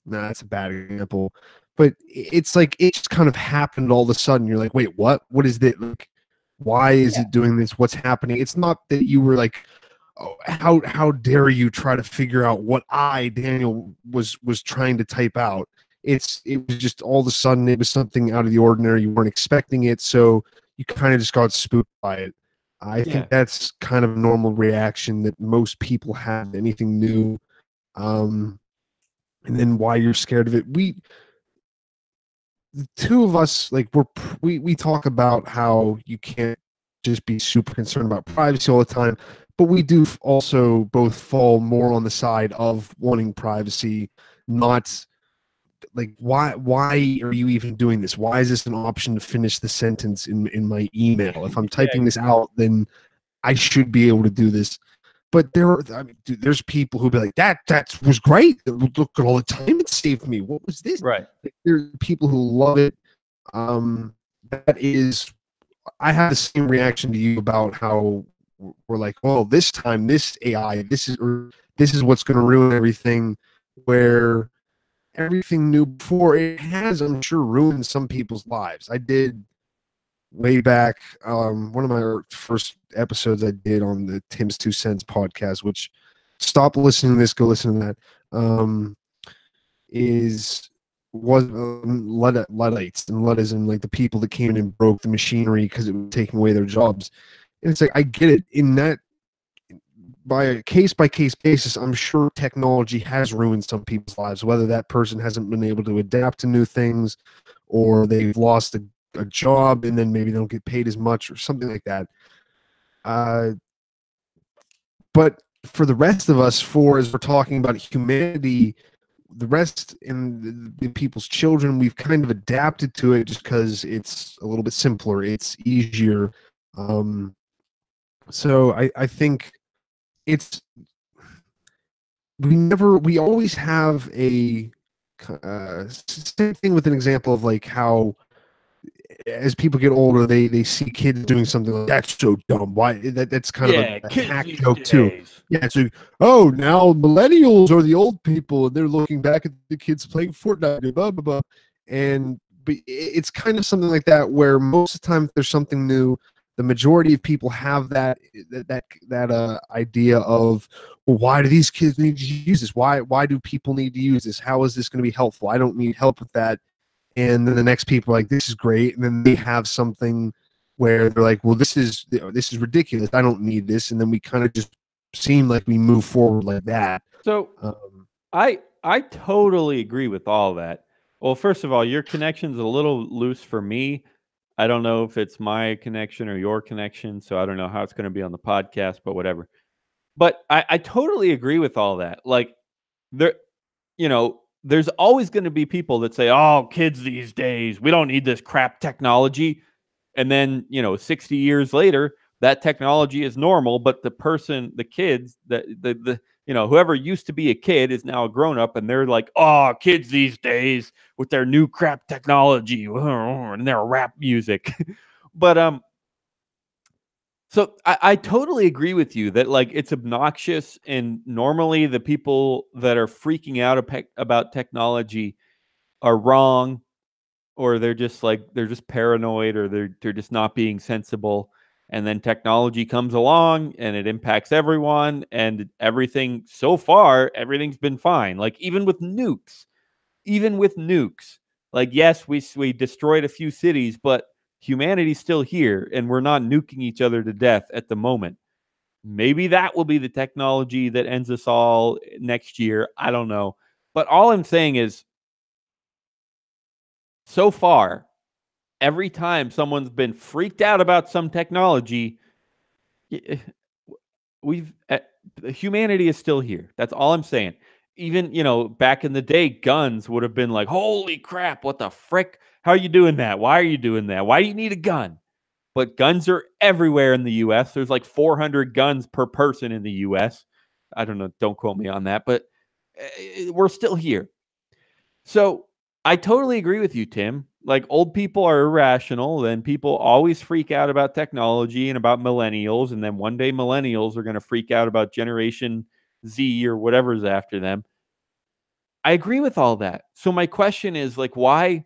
nah, that's a bad example, but it's like it just kind of happened all of a sudden. You're like, wait, what? What is that? Like, why is Yeah. it doing this? What's happening? It's not that you were like, oh, how dare you try to figure out what Daniel was trying to type out. It was just all of a sudden it was something out of the ordinary. You weren't expecting it, so you kind of just got spooked by it. I Yeah. think that's kind of a normal reaction that most people have to anything new. Um, and then why you're scared of it. The two of us, like we talk about how you can't just be super concerned about privacy all the time, but we do also both fall more on the side of wanting privacy, not like why are you even doing this? Why is this an option to finish the sentence in my email? If I'm Yeah. typing this out, then I should be able to do this. But I mean, dude, there's people who be like, that was great. Look at all the time it saved me. What was this? Right. Like, there are people who love it. That is, I have the same reaction to you about how we're like, well, this time this AI, this is what's going to ruin everything. Where everything new before it has, I'm sure, ruined some people's lives. I did way back, one of my first episodes I did on the Tim's Two Cents podcast, which stop listening to this, go listen to that. Is was Luddites and Luddism, like the people that came in and broke the machinery because it was taking away their jobs. And it's like I get it in that by a case by case basis. I'm sure technology has ruined some people's lives, whether that person hasn't been able to adapt to new things or they've lost a job and then maybe they don't get paid as much or something like that. But for the rest of us, as we're talking about humanity, the rest in the people's children, we've kind of adapted to it just because it's a little bit simpler, it's easier. So I think it's we always have a same thing with an example of like how as people get older, they see kids doing something like that's so dumb. Why that's kind of Yeah, a kids hack these joke too. days. Yeah, it's like, oh, now millennials are the old people, and they're looking back at the kids playing Fortnite and blah blah blah. And but it's kind of something like that where most of the time if there's something new, the majority of people have that idea of, well, why do these kids need to use this? Why do people need to use this? How is this going to be helpful? I don't need help with that. And then the next people are like, this is great, and then they have something where they're like, well, this is ridiculous, I don't need this, and then we kind of just seem like we move forward like that. So I totally agree with all that. Well, first of all, your connection's a little loose for me. I don't know if it's my connection or your connection, so I don't know how it's going to be on the podcast, but whatever. But I totally agree with all that. Like there, there's always going to be people that say, "Oh, kids these days, we don't need this crap technology." And then, 60 years later, that technology is normal, but the kids, whoever used to be a kid is now a grown up, and they're like, "Oh, kids these days with their new crap technology and their rap music." But so I totally agree with you that like it's obnoxious, and normally the people that are freaking out about technology are wrong, or they're just paranoid, or they're just not being sensible. And then technology comes along and it impacts everyone, and everything's been fine. Like even with nukes, like yes, we destroyed a few cities, but humanity's still here and we're not nuking each other to death at the moment. Maybe that will be the technology that ends us all next year. I don't know. But all I'm saying is, so far, every time someone's been freaked out about some technology, we've humanity is still here. That's all I'm saying. Even, back in the day, guns would have been like, "Holy crap, what the frick? How are you doing that? Why are you doing that? Why do you need a gun?" But guns are everywhere in the US. There's like 400 guns per person in the US. I don't know, don't quote me on that, but we're still here. So I totally agree with you, Tim. Like old people are irrational, then people always freak out about technology and about millennials, and then one day millennials are going to freak out about Generation Z or whatever's after them. I agree with all that. So my question is like, why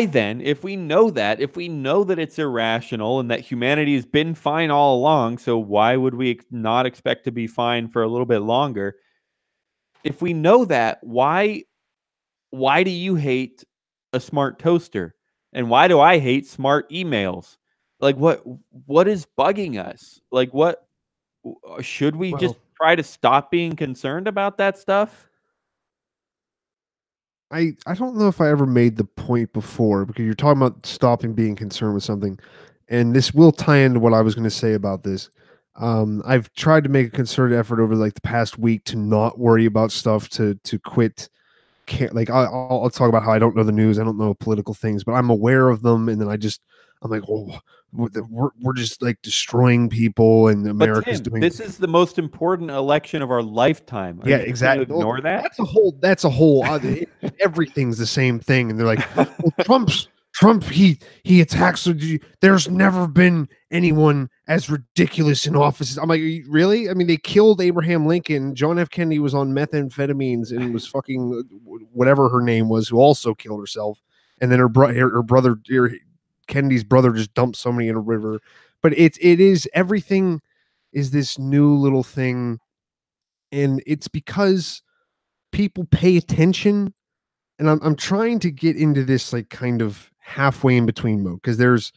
then, if we know that it's irrational and that humanity has been fine all along, so why would we not expect to be fine for a little bit longer? If we know that, why do you hate a smart toaster? And why do I hate smart emails? Like what is bugging us? Like should we just Well, try to stop being concerned about that stuff? I don't know if I ever made the point before because you're talking about stopping being concerned with something, and this will tie into what I was going to say about this. I've tried to make a concerted effort over like the past week to not worry about stuff, to quit. Like I'll talk about how I don't know the news, I don't know political things, but I'm aware of them, and then I'm like, oh, we're just like destroying people, and But America's Tim, doing. this is the most important election of our lifetime. Are Yeah, you just going to exactly. Well, ignore that? that's a whole other, everything's the same thing, and they're like, well, Trump, he attacks. There's never been anyone as ridiculous in office. I'm like, really? I mean, they killed Abraham Lincoln. John F. Kennedy was on methamphetamines and was fucking whatever her name was, who also killed herself. And then her brother, Kennedy's brother, just dumped somebody in a river. But it is everything is this new little thing, and it's because people pay attention. And I'm trying to get into this like kind of halfway in between mode because there's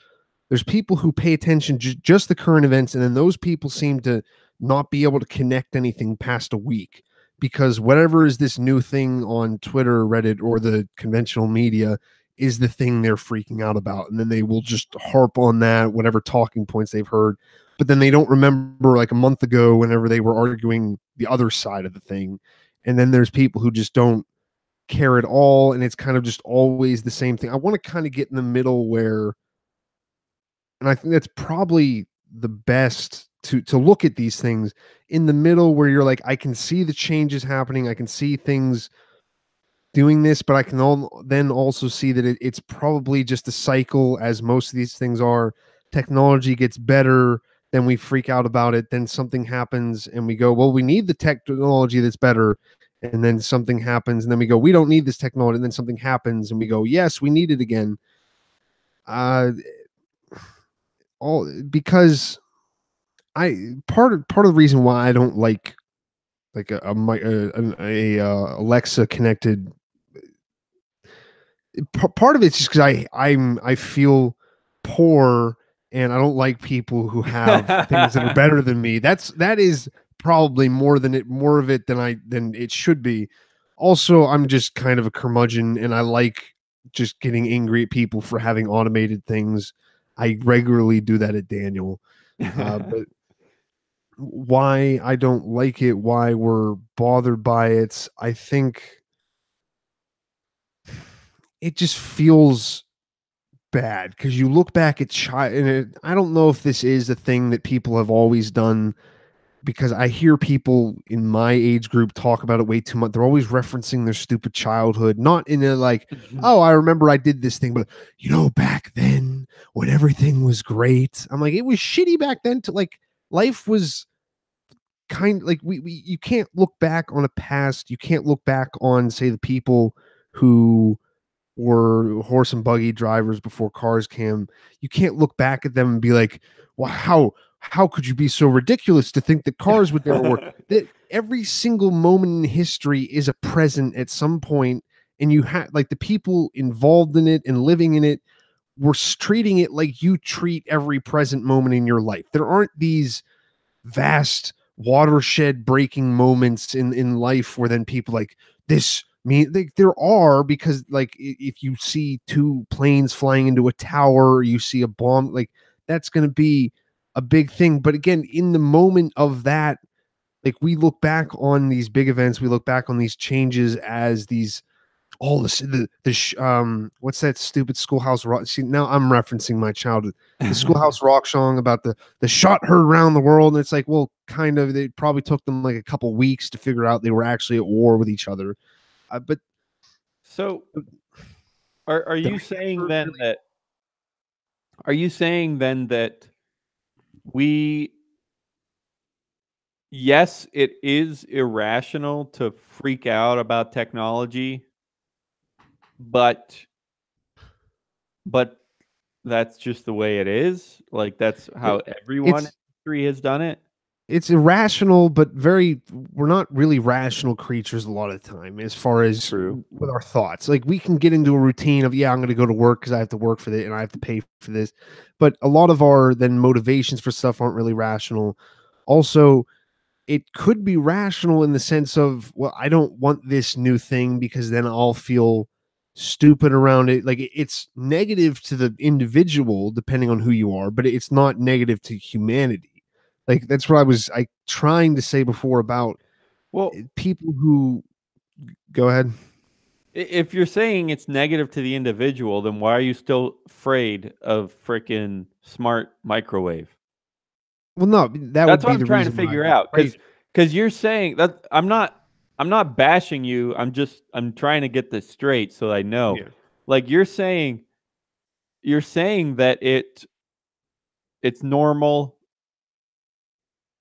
people who pay attention just the current events, and then those people seem to not be able to connect anything past a week because whatever is this new thing on Twitter or Reddit or the conventional media, is the thing they're freaking out about, and then they will just harp on that, whatever talking points they've heard, but then they don't remember like a month ago whenever they were arguing the other side of the thing. And then there's people who just don't care at all, and it's kind of just always the same thing. I want to kind of get in the middle where, and I think that's probably the best to look at these things in the middle, where you're like, I can see the changes happening, I can see things doing this, but I can then also see that it's probably just a cycle, as most of these things are. Technology gets better, then we freak out about it, then something happens and we go, well, we need the technology that's better, and then something happens and then we go, we don't need this technology, and then something happens and we go, yes, we need it again. uh all because I part of the reason why I don't like Alexa connected, part of it's just because I feel poor, and I don't like people who have things that are better than me. That is probably more of it than it should be. Also, I'm just kind of a curmudgeon, and I like just getting angry at people for having automated things. I regularly do that at Daniel. But why I don't like it, why we're bothered by it, I think it just feels bad because you look back at child, and I don't know if this is a thing that people have always done, because I hear people in my age group talk about it way too much. They're always referencing their stupid childhood, not in a like, oh, I remember I did this thing, but back then when everything was great. I'm like, it was shitty back then. To like, life was kind, like, we you can't look back on a past. You can't look back on, say, the people who were horse and buggy drivers before cars came. You can't look back at them and be like, well, how could you be so ridiculous to think that cars would never work? That every single moment in history is a present at some point, and you have, like, the people involved in it and living in it were treating it like you treat every present moment in your life. There aren't these vast watershed breaking moments in life where then people like this mean, there are, because like if you see two planes flying into a tower, or you see a bomb, like, that's going to be a big thing. But again, in the moment of that, like, we look back on these big events, we look back on these changes as these, all this, what's that stupid Schoolhouse Rock? See, now I'm referencing my childhood. The Schoolhouse Rock song about the shot heard around the world, and it's like, well, kind of. It probably took them like a couple weeks to figure out they were actually at war with each other. But So, are you saying then that we, yes, it is irrational to freak out about technology, but that's just the way it is? Like, that's how everyone in it's history has done it? it's irrational, but we're not really rational creatures a lot of the time, as far as True. with our thoughts. Like, we can get into a routine of, yeah, I'm going to go to work because I have to work for it and I have to pay for this. But a lot of our then motivations for stuff aren't really rational. Also, it could be rational in the sense of, well, I don't want this new thing because then I'll feel stupid around it. Like, it's negative to the individual depending on who you are, but it's not negative to humanity. Like, that's what I trying to say before about Well, people who, go ahead. if you're saying it's negative to the individual, then why are you still afraid of freaking smart microwave? Well, no, that That's would what be I'm the trying to reason why figure I'm out, afraid. because you're saying that I'm not bashing you. I'm trying to get this straight so I know. Yeah. Like, you're saying that it's normal,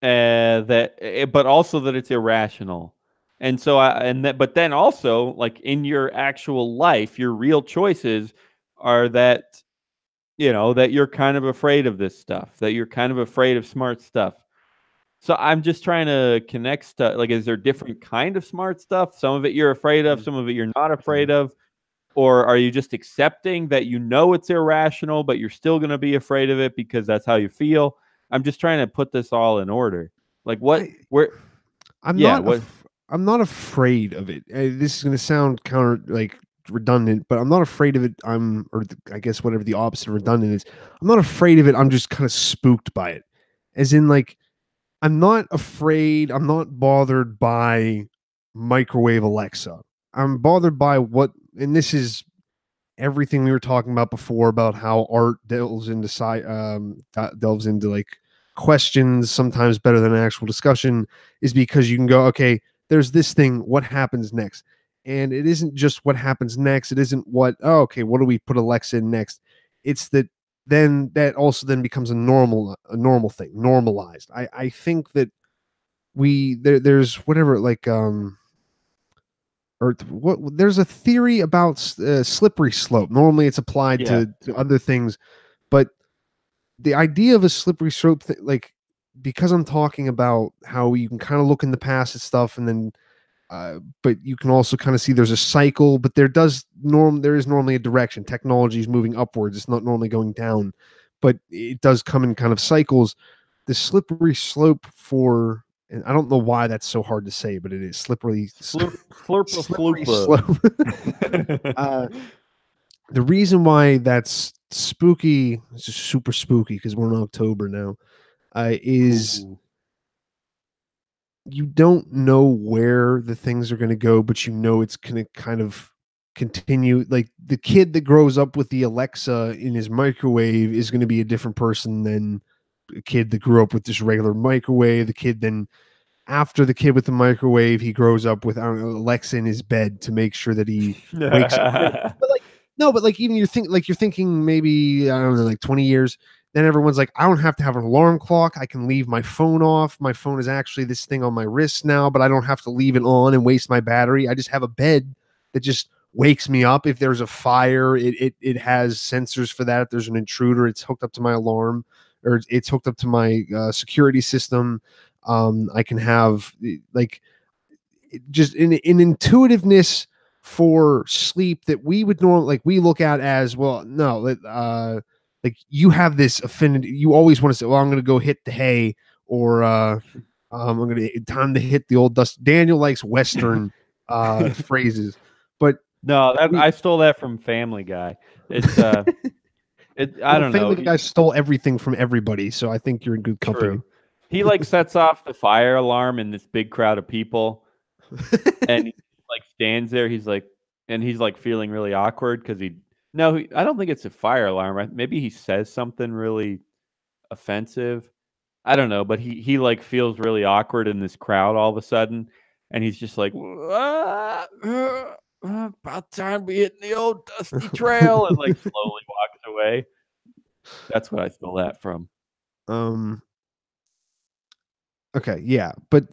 but also that it's irrational. And so but then also, like, in your actual life, your real choices are that, that you're kind of afraid of this stuff, that you're kind of afraid of smart stuff. So I'm just trying to connect stuff. Like, is there different kind of smart stuff? Some of it you're afraid of, Mm. some of it you're not Yeah. afraid of. Or are you just accepting that it's irrational, but you're still going to be afraid of it because that's how you feel? I'm just trying to put this all in order. Like, I yeah, what? I'm not afraid of it. This is going to sound counter, like, redundant, but I'm not afraid of it. I guess whatever the opposite of redundant is. I'm not afraid of it. I'm just kind of spooked by it. As in, like, I'm not afraid. I'm not bothered by microwave Alexa. I'm bothered by what, and this is everything we were talking about before about how art delves into like questions sometimes better than an actual discussion, is because you can go, okay, there's this thing, what happens next? And it isn't just what happens next. It isn't what, oh, okay, what do we put Alexa in next? It's that then that also then becomes a normal thing, normalized. I think that there's whatever, like, or what, there's a theory about slippery slope. Normally it's applied Yeah. to other things, but the idea of a slippery slope, like, because I'm talking about how you can kind of look in the past and stuff, and then but you can also kind of see there's a cycle, but there is normally a direction. Technology is moving upwards, it's not normally going down, but it does come in kind of cycles. The slippery slope for, and I don't know why that's so hard to say, but it is slippery Slurpa slippery floopa. slope. The reason why that's spooky, it's just super spooky because we're in October now, is Ooh. you don't know where the things are going to go, but you know it's going to kind of continue. Like, the kid that grows up with the Alexa in his microwave is going to be a different person than a kid that grew up with just regular microwave. The kid then, after the kid with the microwave, he grows up with, I don't know, Alexa in his bed to make sure that he wakes up. But like, no, but like, even you're thinking maybe, I don't know, like 20 years. Then everyone's like, I don't have to have an alarm clock. I can leave my phone off. My phone is actually this thing on my wrist now, but I don't have to leave it on and waste my battery. I just have a bed that just wakes me up if there's a fire. It has sensors for that. If there's an intruder, it's hooked up to my alarm, or it's hooked up to my security system. I can have, like, just an intuitiveness for sleep that we would normally, like, we look at as, well, no, like, you have this affinity. You always want to say, well, I'm going to go hit the hay, or I'm going to time to hit the old dust. Daniel likes Western phrases, but No, that we, I stole that from Family Guy. It's I well, don't know. Family Guy stole everything from everybody, so I think you're in good company. True. He like sets off the fire alarm in this big crowd of people, and he like stands there. He's like, and he's like feeling really awkward because he. No, I don't think it's a fire alarm. Maybe he says something really offensive. I don't know, but he like feels really awkward in this crowd all of a sudden, and he's just like, "Ah, about time we hitting the old dusty trail," and like slowly walks away. That's what I stole that from. um Okay, yeah, but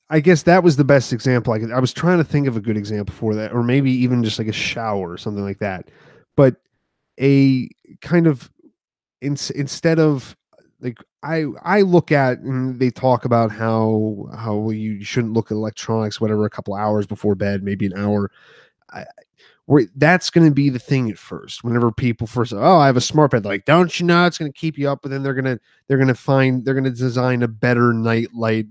I guess that was the best example I was trying to think of a good example for that, or maybe even just like a shower or something like that. But a kind of, instead of, like, I look at, and they talk about how you shouldn't look at electronics, whatever, a couple hours before bed, maybe an hour. I, where that's going to be the thing at first. Whenever people first, oh, I have a smart bed, like, don't you know it's going to keep you up? But then they're going to design a better night light,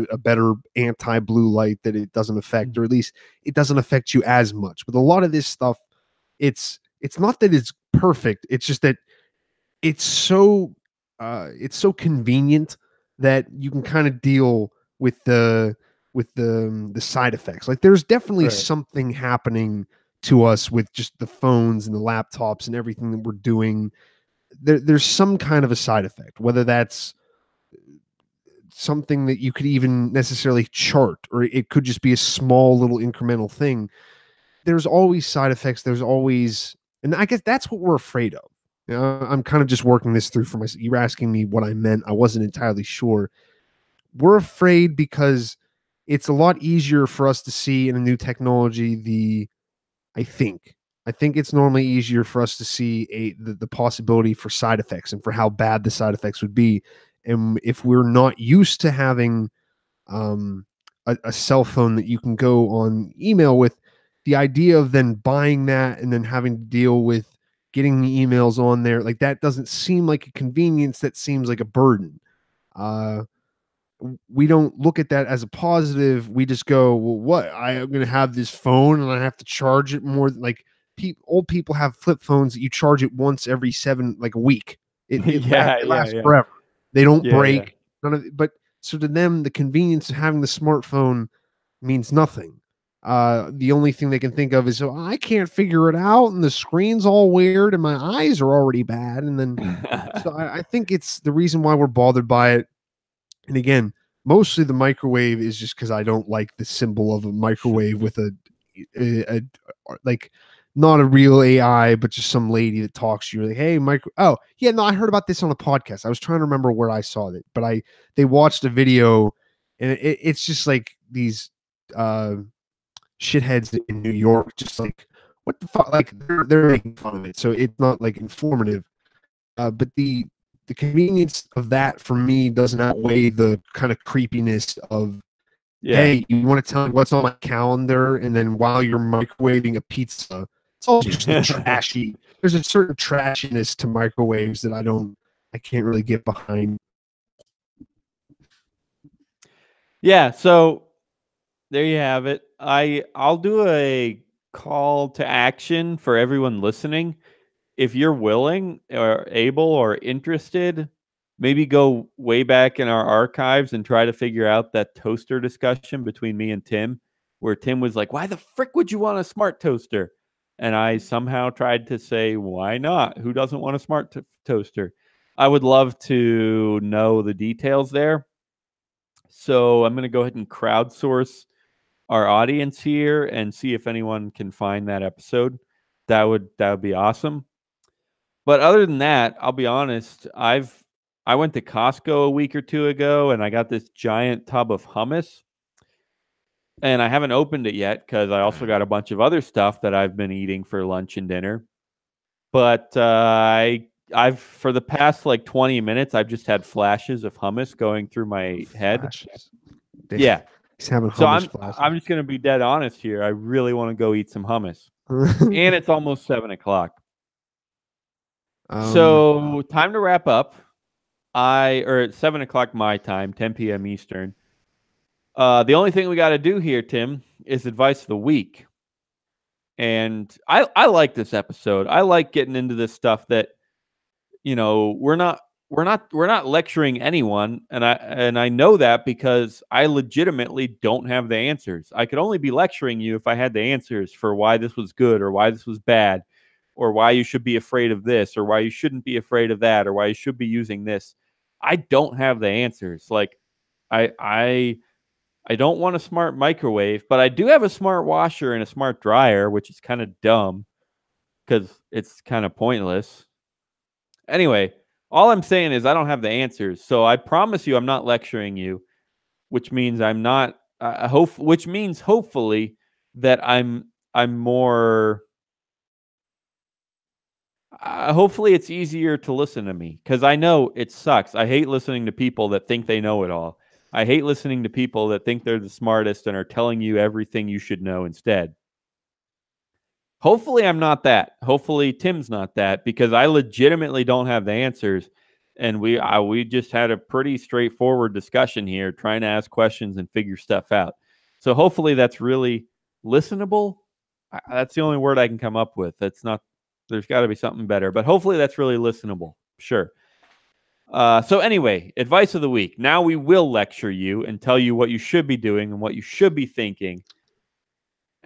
a better anti blue light that it doesn't affect, or at least it doesn't affect you as much. With a lot of this stuff, it's not that it's perfect. It's just that it's so convenient that you can kind of deal with the side effects. Like, there's definitely Right. something happening to us with just the phones and the laptops and everything that we're doing. There's some kind of a side effect, whether that's something that you could even necessarily chart, or it could just be a small little incremental thing. There's always side effects. There's always, and I guess that's what we're afraid of. You know, I'm kind of just working this through for myself. You were asking me what I meant. I wasn't entirely sure. We're afraid because it's a lot easier for us to see in a new technology I think. I think it's normally easier for us to see the possibility for side effects and for how bad the side effects would be. And if we're not used to having um, a cell phone that you can go on email with, the idea of then buying that and then having to deal with getting the emails on there, like, that doesn't seem like a convenience. That seems like a burden. Uh, we don't look at that as a positive. We just go, well, what? I am going to have this phone and I have to charge it more. Like old people have flip phones that you charge it once every like a week. Yeah, It yeah, lasts yeah. forever. They don't Yeah, yeah. break. None of but so to them, the convenience of having the smartphone means nothing. The only thing they can think of is, oh, I can't figure it out, and the screen's all weird, and my eyes are already bad. And then, so I think it's the reason why we're bothered by it. And again, mostly the microwave is just because I don't like the symbol of a microwave with a like not a real AI, but just some lady that talks to you like, hey, micro. Oh, yeah, no, I heard about this on a podcast. I was trying to remember where I saw it, but they watched a video, and it's just like these uh shitheads in New York, just like what the fuck, like they're making fun of it, so it's not like informative. But the convenience of that for me doesn't outweigh the kind of creepiness of, Yeah. hey, you want to tell me what's on my calendar, and then while you're microwaving a pizza, it's all just the trashy. There's a certain trashiness to microwaves that I can't really get behind. Yeah, so there you have it. I'll do a call to action for everyone listening. If you're willing or able or interested, maybe go way back in our archives and try to figure out that toaster discussion between me and Tim, where Tim was like, "Why the frick would you want a smart toaster?" And I somehow tried to say, "Why not? Who doesn't want a smart toaster?" I would love to know the details there. So I'm going to go ahead and crowdsource our audience here and see if anyone can find that episode. That would be awesome. But other than that, I'll be honest, I went to Costco a week or two ago and I got this giant tub of hummus and I haven't opened it yet cuz I also got a bunch of other stuff that I've been eating for lunch and dinner. But I've for the past like 20 minutes I've just had flashes of hummus going through my head. Flashes. Yeah. He's having So hummus I'm flashes. just going to be dead honest here. I really want to go eat some hummus. And it's almost 7 o'clock. um, So time to wrap up. Or at 7 o'clock my time, 10 p.m. Eastern. The only thing we got to do here, Tim, is advice of the week. And I like this episode. I like getting into this stuff that we're not lecturing anyone, and I know that because I legitimately don't have the answers. I could only be lecturing you if I had the answers for why this was good or why this was bad, or why you should be afraid of this or why you shouldn't be afraid of that or why you should be using this. I don't have the answers. Like I I I don't want a smart microwave, but I do have a smart washer and a smart dryer, which is kind of dumb because it's kind of pointless. Anyway, all I'm saying is I don't have the answers. So I promise you I'm not lecturing you, which means I'm not which means hopefully that I'm more hopefully it's easier to listen to me cuz I know it sucks. I hate listening to people that think they know it all. I hate listening to people that think they're the smartest and are telling you everything you should know instead. Hopefully, I'm not that. Hopefully, Tim's not that because I legitimately don't have the answers, and we just had a pretty straightforward discussion here, trying to ask questions and figure stuff out. So hopefully, that's really listenable. That's the only word I can come up with. That's not. There's got to be something better, but hopefully, that's really listenable. Sure. So anyway, advice of the week. Now we will lecture you and tell you what you should be doing and what you should be thinking.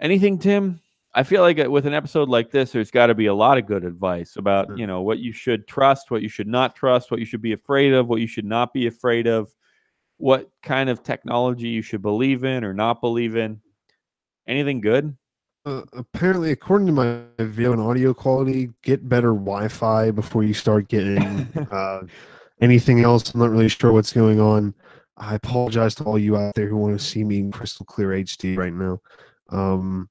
Anything, Tim? I feel like with an episode like this, there's got to be a lot of good advice about, what you should trust, what you should not trust, what you should be afraid of, what you should not be afraid of, what kind of technology you should believe in or not believe in. Anything good? apparently, according to my video and audio quality, get better Wi-Fi before you start getting anything else. I'm not really sure what's going on. I apologize to all you out there who want to see me in crystal clear HD right now. Um,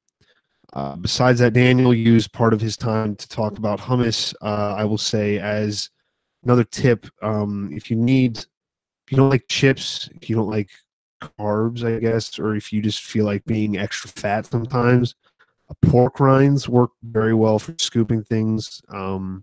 besides that, Daniel used part of his time to talk about hummus. I will say as another tip, if you don't like chips, if you don't like carbs, I guess, or if you just feel like being extra fat sometimes, pork rinds work very well for scooping things. So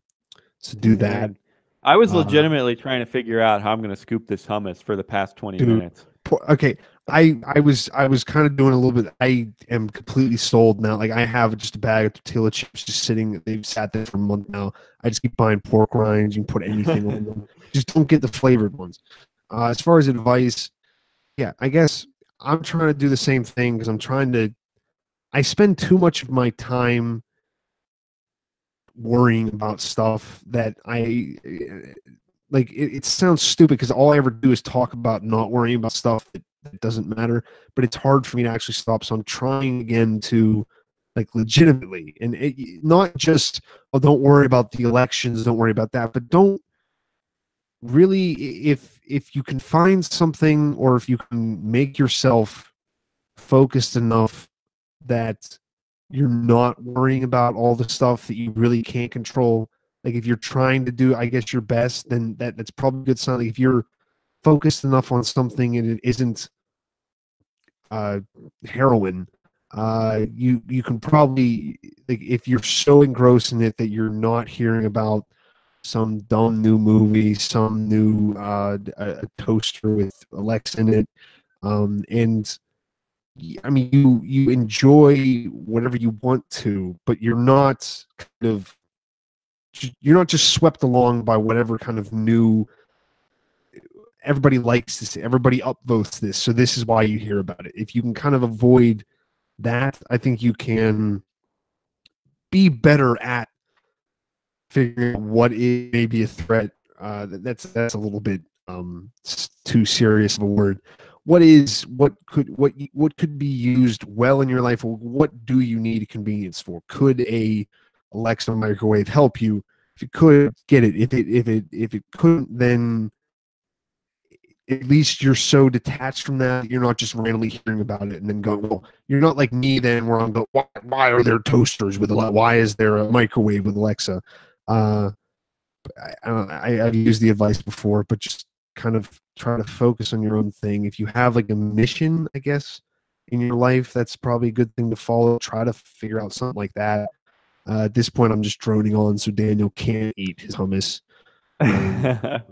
do that. Weird. I was Uh, legitimately trying to figure out how I'm going to scoop this hummus for the past 20 dude, minutes. Okay, I was kind of doing a little bit. I am completely sold now. Like I have just a bag of tortilla chips just sitting. They've sat there for a month now. I just keep buying pork rinds. You can put anything on them. Just don't get the flavored ones. As far as advice, yeah, I guess I'm trying to do the same thing because I'm trying to. I spend too much of my time worrying about stuff that I like. It sounds stupid because all I ever do is talk about not worrying about stuff that doesn't matter. But it's hard for me to actually stop. So I'm trying again to like legitimately and not just oh don't worry about the elections, don't worry about that, but don't really if you can find something or if you can make yourself focused enough that you're not worrying about all the stuff that you really can't control. Like if you're trying to do, I guess, your best, then that's probably a good sign. Like if you're focused enough on something and it isn't uh, heroin, you can probably like if you're so engrossed in it that you're not hearing about some dumb new movie, some new a toaster with Alexa in it, and I mean, you enjoy whatever you want to, but you're not just swept along by whatever kind of new. Everybody likes this. Everybody upvotes this, so this is why you hear about it. If you can kind of avoid that, I think you can be better at figuring out what is maybe a threat. That's a little bit too serious of a word. What could be used well in your life? What do you need convenience for? Could a Alexa microwave help you? If it could, get it. If it couldn't, then at least you're so detached from that you're not just randomly hearing about it and then going, well, you're not like me then where I'm going, why are there toasters with Alexa? Why is there a microwave with Alexa? Uh, I've used the advice before, but just kind of try to focus on your own thing. If you have like a mission, I guess, in your life, that's probably a good thing to follow. Try to figure out something like that. At this point, I'm just droning on so Daniel can't eat his hummus. that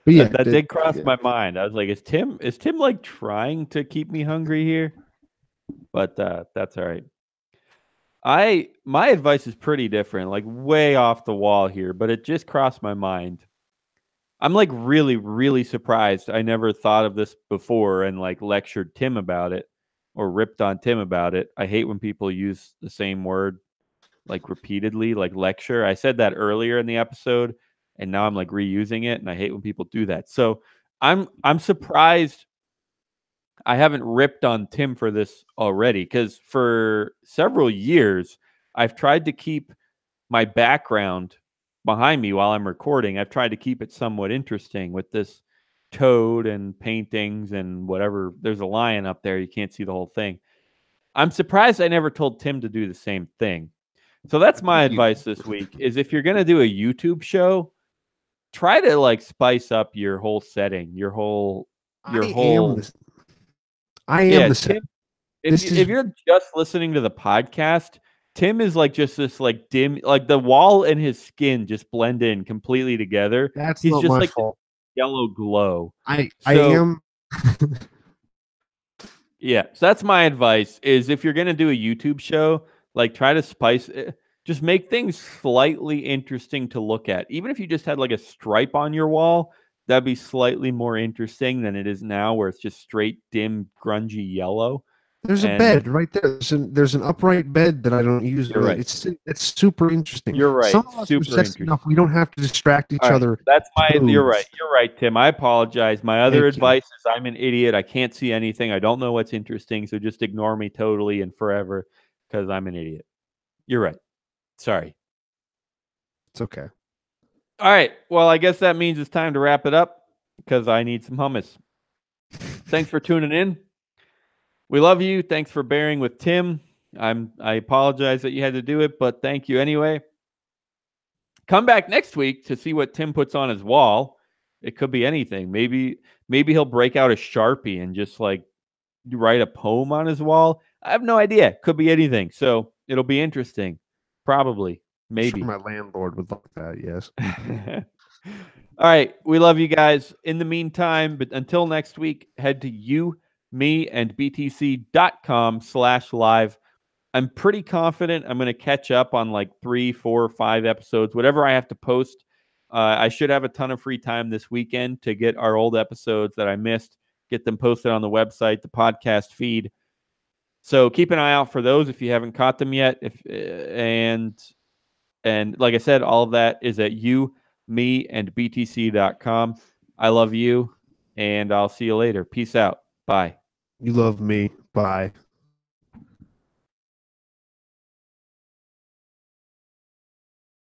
But yeah, that did cross my mind. I was like, is Tim like trying to keep me hungry here? But that's all right. My advice is pretty different, like way off the wall here, but it just crossed my mind. I'm like really, really surprised. I never thought of this before and like lectured Tim about it or ripped on Tim about it. I hate when people use the same word like repeatedly, like lecture. I said that earlier in the episode and now I'm like reusing it and I hate when people do that. So I'm surprised I haven't ripped on Tim for this already because for several years I've tried to keep my background behind me while I'm recording. I've tried to keep it somewhat interesting with this toad and paintings and whatever. There's a lion up there. You can't see the whole thing. I'm surprised I never told Tim to do the same thing. So that's my advice this week is if you're going to do a YouTube show, try to like spice up your whole setting, I your am whole the I am yeah, the set. Tim if This you if is you're just listening to the podcast, Tim is like just this like dim like the wall and his skin just blend in completely together. that's He's not just my like this fault. yellow glow. I So am yeah, so that's my advice is if you're gonna do a YouTube show, like try to spice it, just make things slightly interesting to look at. Even if you just had like a stripe on your wall, that'd be slightly more interesting than it is now where it's just straight dim grungy yellow. there's a And bed right there. There's an upright bed that I don't use. you're right. It's super interesting. You're Some right. of us are Super sexy interesting. enough. We don't have to distract each All right. other. That's my you're right. Toads. You're right, Tim. I apologize. My other Thank you. advice is I'm an idiot. I can't see anything. I don't know what's interesting, so just ignore me totally and forever because I'm an idiot. You're right. Sorry. It's okay. All right. Well, I guess that means it's time to wrap it up because I need some hummus. Thanks for tuning in. We love you. Thanks for bearing with Tim. I apologize that you had to do it, but thank you anyway. Come back next week to see what Tim puts on his wall. It could be anything. Maybe he'll break out a Sharpie and just like write a poem on his wall. I have no idea. Could be anything. So it'll be interesting. Probably. I'm sure Maybe. my landlord would like that. Yes. All right. We love you guys. In the meantime, but until next week, head to you, me, and btc.com/live. I'm pretty confident I'm going to catch up on like 3, 4, 5 episodes, whatever I have to post. I should have a ton of free time this weekend to get our old episodes that I missed, get them posted on the website, the podcast feed. So keep an eye out for those if you haven't caught them yet. And like I said, all of that is at you, me, and btc.com. I love you, and I'll see you later. Peace out. Bye. You love me. Bye.